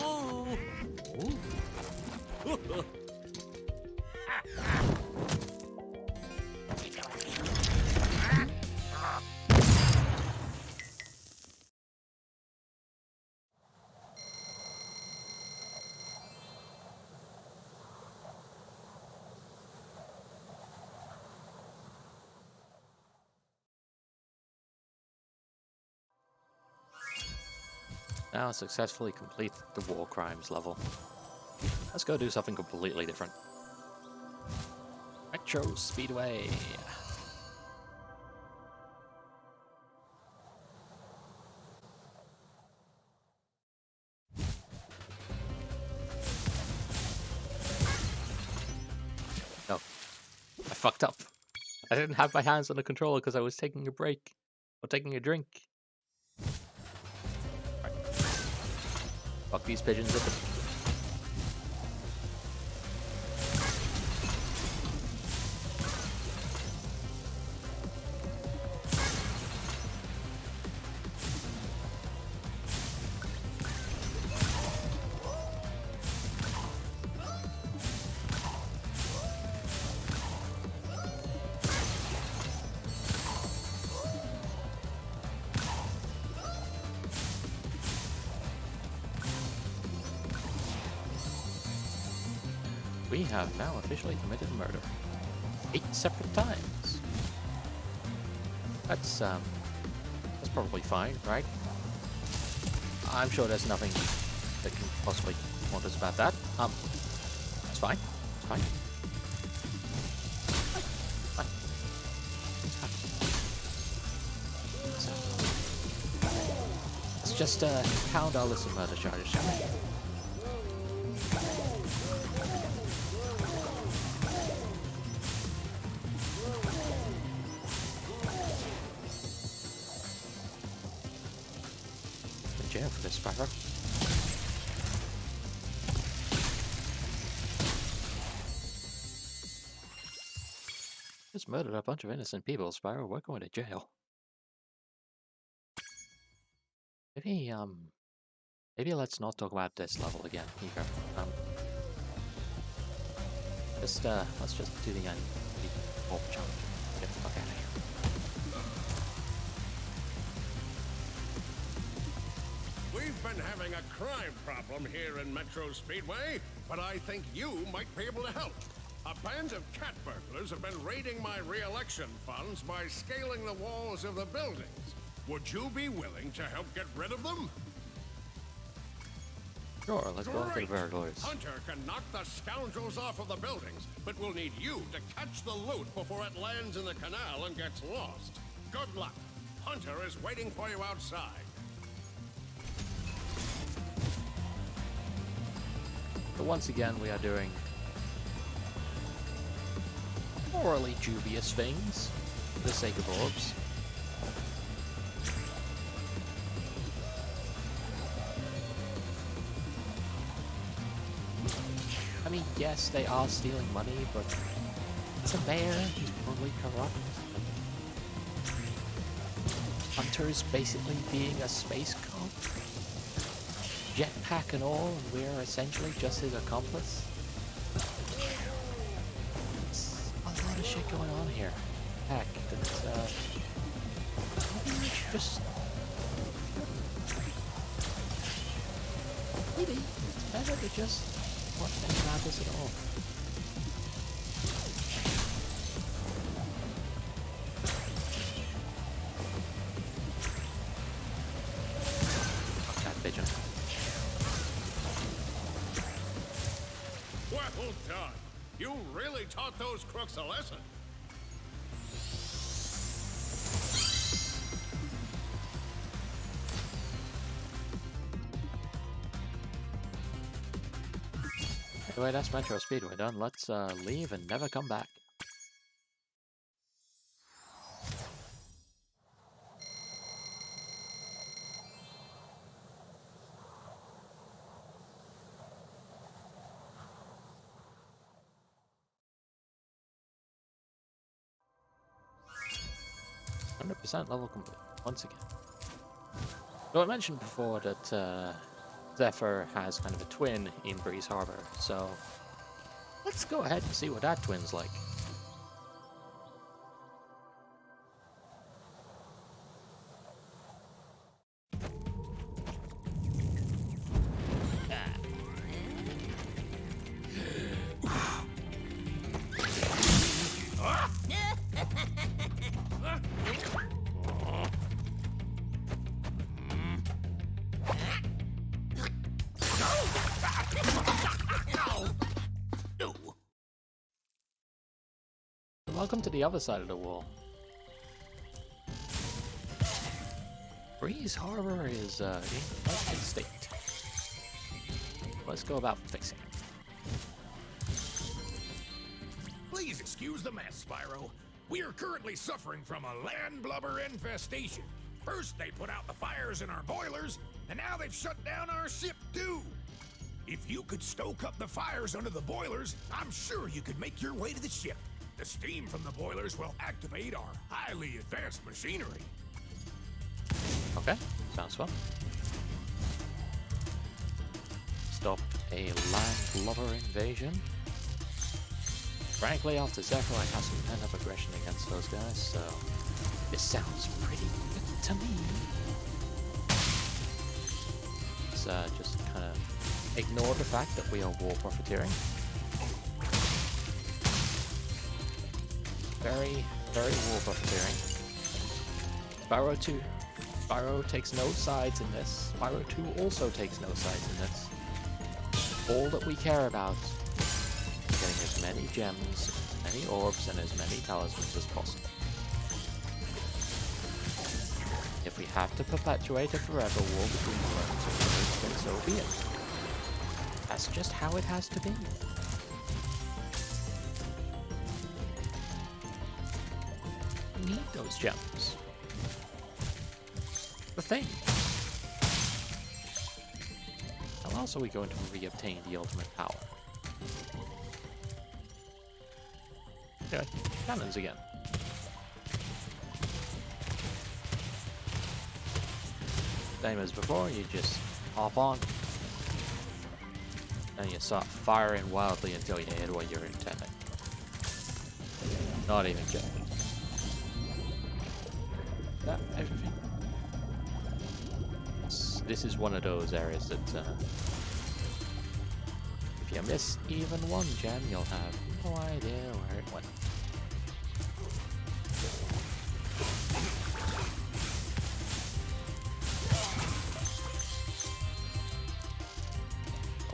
Now successfully complete the war crimes level. Let's go do something completely different. Metro Speedway. No. I fucked up. I didn't have my hands on the controller because I was taking a break. Or taking a drink. Fuck these pigeons up. We have now officially committed murder. 8 separate times. That's probably fine, right? I'm sure there's nothing that can possibly haunt us about that. It's fine. It's fine. Fine. It's fine. Let's just pound our list of murder charges, shall we? Jail for this, Spyro. Just murdered a bunch of innocent people, Spyro. We're going to jail. Maybe let's not talk about this level again. Here you go. Let's just do the end. The challenge. Get the fuck out of here. We've been having a crime problem here in Metro Speedway, but I think you might be able to help. A band of cat burglars have been raiding my re-election funds by scaling the walls of the buildings. Would you be willing to help get rid of them? Sure, let's go after the burglars. Hunter can knock the scoundrels off of the buildings, but we'll need you to catch the loot before it lands in the canal and gets lost. Good luck. Hunter is waiting for you outside. But once again, we are doing morally dubious things for the sake of orbs. I mean, yes, they are stealing money, but it's a mayor, he's morally corrupt. Hunter's basically being a space cop. Jetpack and all, and we're essentially just his accomplice. There's a lot of shit going on here. Heck, that's, maybe we should just... Maybe it's better to just not think about this at all. Fuck that pigeon. Well done. You really taught those crooks a lesson. Anyway, that's Metro Speedway done. Let's leave and never come back. %, level complete once again. So I mentioned before that Zephyr has kind of a twin in Breeze Harbor, so let's go ahead and see what that twin's like. Welcome to the other side of the wall. Breeze Harbor is in a state. Let's go about fixing it. Please excuse the mess, Spyro. We are currently suffering from a land blubber infestation. First they put out the fires in our boilers, and now they've shut down our ship too. If you could stoke up the fires under the boilers, I'm sure you could make your way to the ship. The steam from the boilers will activate our highly advanced machinery. Okay, sounds fun. Stop a land blubber invasion. Frankly, after Zephyr, I have some pent-up aggression against those guys, so this sounds pretty good to me. Let's just kind of ignore the fact that we are war profiteering. Very, very war profiteering. Spyro 2. Spyro takes no sides in this. Spyro 2 also takes no sides in this. All that we care about is getting as many gems, as many orbs, and as many talismans as possible. If we have to perpetuate a forever war between worlds and worlds, then so be it. That's just how it has to be. Need those gems. The thing. How else are we going to re-obtain the ultimate power? Okay, cannons again. Same as before, you just hop on, and you start firing wildly until you hit what you're intending. Not even joking. That everything. This is one of those areas that if you miss even one gem, you'll have no idea where it went.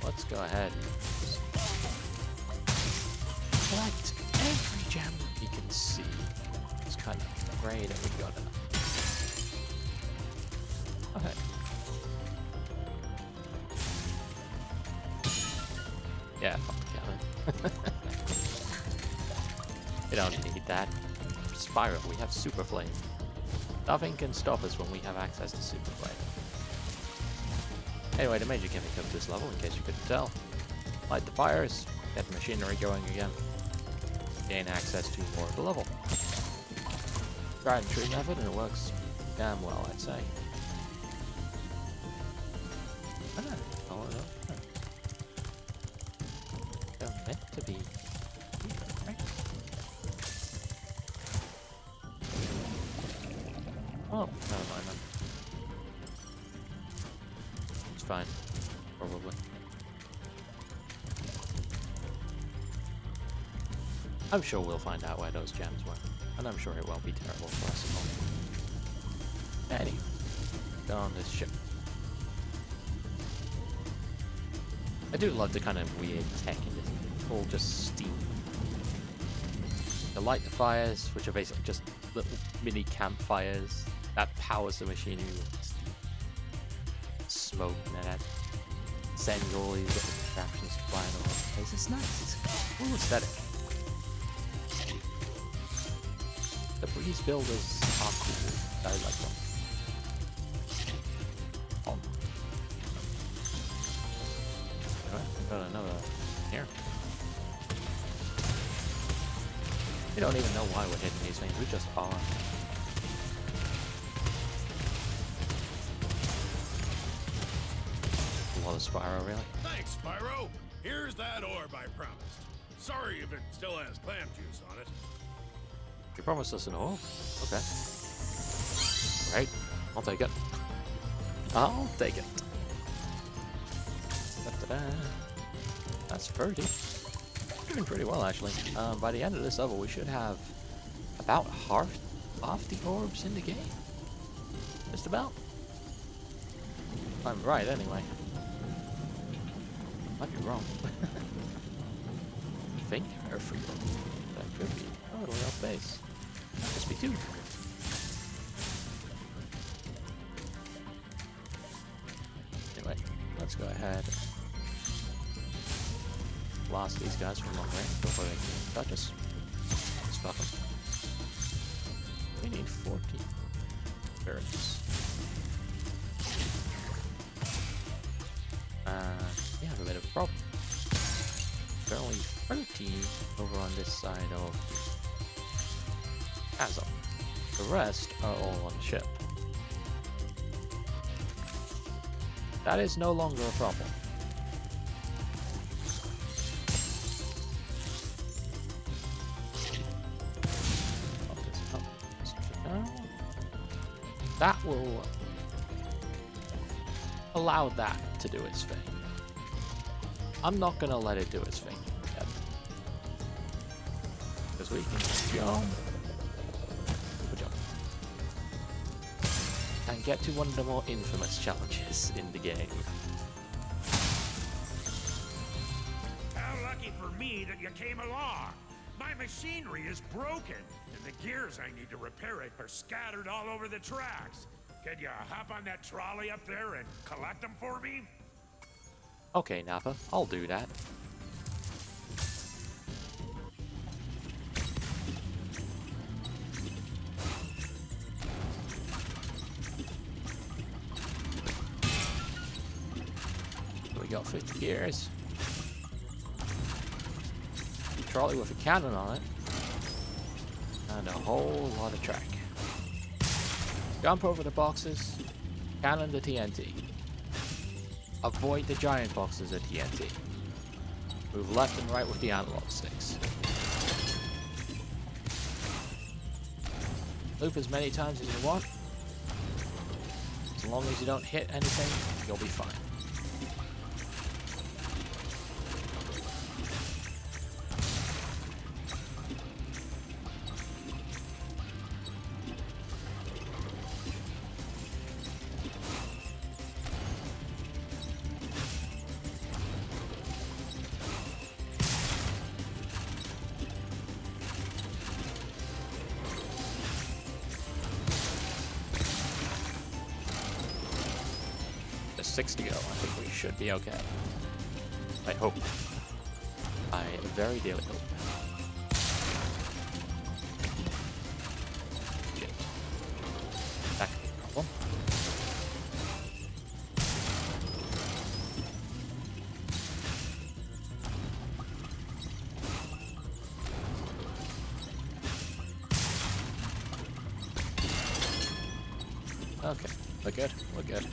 Let's go ahead and collect every gem we can see. It's kind of great that we got enough. Okay. Yeah, fuck the cannon. We don't need that. Spyro, we have Super Flame. Nothing can stop us when we have access to Super Flame. Anyway, the major gimmick of this level, in case you couldn't tell, light the fires, get the machinery going again, gain access to more of the level. Tried and true method, and it works damn well, I'd say. They're meant to be here, right? Oh, never mind then. It's fine, probably. I'm sure we'll find out where those gems were, and I'm sure it won't be terrible for us at all. Anyway, go on this ship. I do love the kind of weird tech in this. It's all just steam. You light the fires, which are basically just little mini campfires that powers the machinery with steam. Smoke, and then that sends all these little Captions, final. It's nice. It's a cool aesthetic. The breeze builders are cool. I like them. Alright, got another here. We don't even know why we're hitting these things. We just are. A lot of Spyro, really. Thanks, Spyro. Here's that orb I promised. Sorry if it still has clam juice on it. You promised us an orb? Okay. Right. I'll take it. I'll take it. Da-da-da. That's 30. Doing pretty well, actually. By the end of this level, we should have about half the orbs in the game. Just about. I'm right, anyway. Might be wrong. I think there are 3 of them. That could be totally off base. Must be 2. Anyway, let's go ahead. Blast these guys from long range before they can touch us. Let's fuck them. We need 14 spirits. We have a bit of a problem. There are only 13 over on this side of the chasm. The rest are all on the ship. That is no longer a problem. That will allow that to do its thing. I'm not gonna let it do its thing yet. Because we can jump. Jump. And get to one of the more infamous challenges in the game. How lucky for me that you came along. My machinery is broken, and the gears I need to repair it are scattered all over the tracks. Can you hop on that trolley up there and collect them for me? Okay, Nappa, I'll do that. We got 50 gears. Trolley with a cannon on it. And a whole lot of track. Jump over the boxes. Cannon the TNT. Avoid the giant boxes at TNT. Move left and right with the analog sticks. Loop as many times as you want. As long as you don't hit anything, you'll be fine. Just 6 to go. I think we should be okay. I hope. I very dearly hope. Shit. That could be a problem. Okay, we're good. We're good.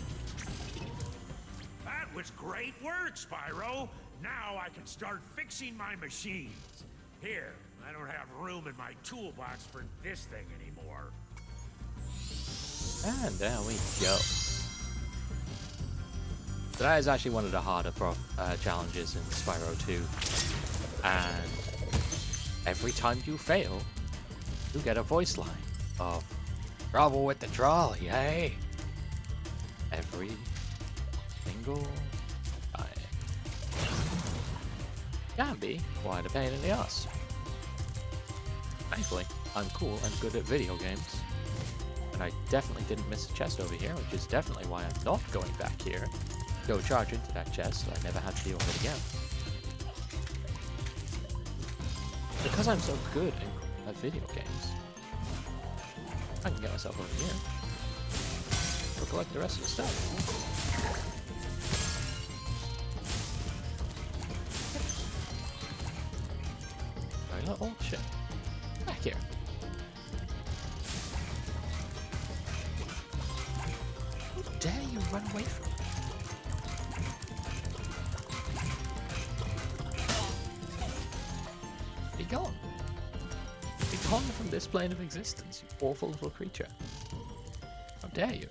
That was great work, Spyro. Now I can start fixing my machines. Here, I don't have room in my toolbox for this thing anymore. And there we go. So that is actually one of the harder challenges in Spyro 2. And every time you fail, you get a voice line of trouble with the trolley, hey? Every single time. Can be quite a pain in the ass. Thankfully, I'm cool and good at video games. And I definitely didn't miss a chest over here, which is definitely why I'm not going back here. go charge into that chest, I never had to deal with it again. Because I'm so good at video games, I can get myself over here. We'll collect the rest of the stuff. Oh shit. Back here. How dare you run away from me? Be gone. Be gone from this plane of existence, you awful little creature. How dare you?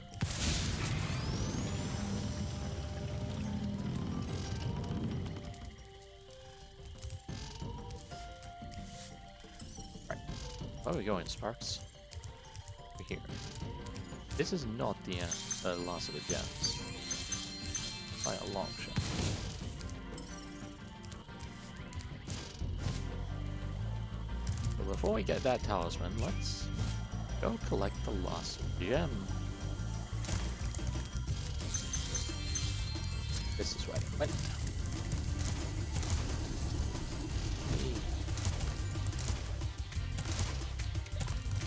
Where are we going, Sparks? We're here. This is not the last of the gems. By a long shot. But before we get that talisman, let's go collect the last gem. This is where it went.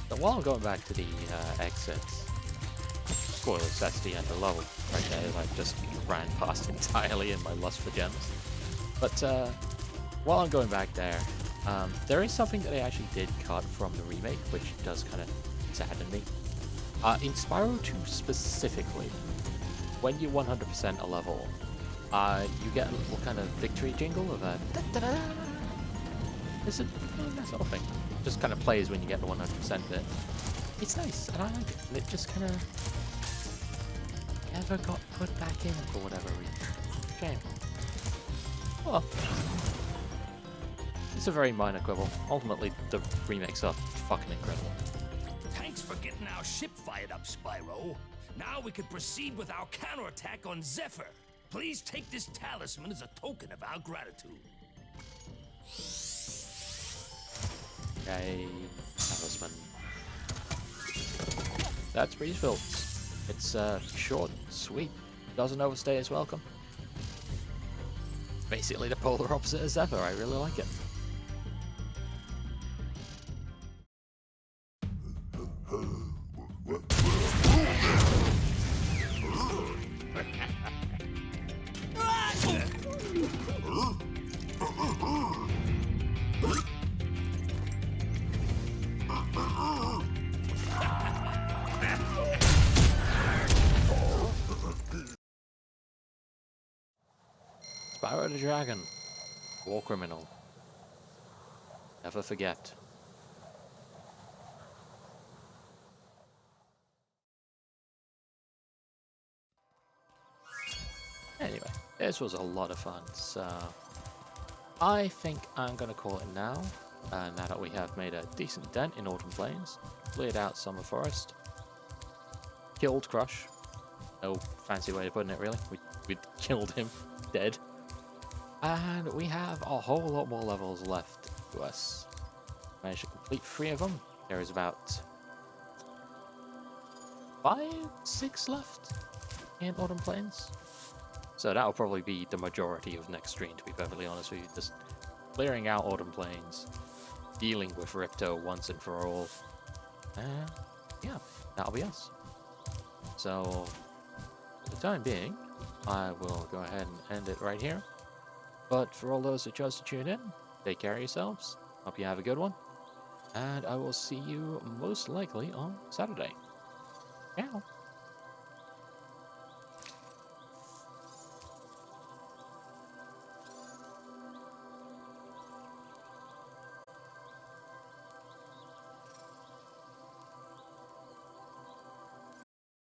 So while I'm going back to the exits, spoilers, that's the end of the level right there. I just ran past entirely in my lust for gems. But while I'm going back there, there is something that I actually did cut from the remake, which does kind of sadden me. In Spyro 2 specifically, when you 100% a level, you get a little kind of victory jingle of a da-da-da. It's that sort of thing. Just kind of plays when you get the 100% bit. It's nice, and I like it. And it just kind of never got put back in for whatever reason. Shame. Well, it's a very minor quibble. Ultimately, the remakes are fucking incredible. Thanks for getting our ship fired up, Spyro. Now we can proceed with our counterattack on Zephyr. Please take this talisman as a token of our gratitude. Okay, talisman. That's Breeze Fields. It's short, sweet, doesn't overstay its welcome. Basically the polar opposite of Zephyr, I really like it. Spyro the Dragon, war criminal. Never forget. Anyway, this was a lot of fun, so I think I'm gonna call it now. Now that we have made a decent dent in Autumn Plains, cleared out Summer Forest, killed Crush. No fancy way of putting it, really. We killed him, dead. And we have a whole lot more levels left to us. Managed to complete 3 of them. There is about 5, 6 left in Autumn Plains. So that'll probably be the majority of next stream, to be perfectly honest with you. Just clearing out Autumn Plains, dealing with Ripto once and for all. And yeah, that'll be us. So for the time being, I will go ahead and end it right here. But for all those who chose to tune in, take care of yourselves. Hope you have a good one. And I will see you most likely on Saturday. Ciao.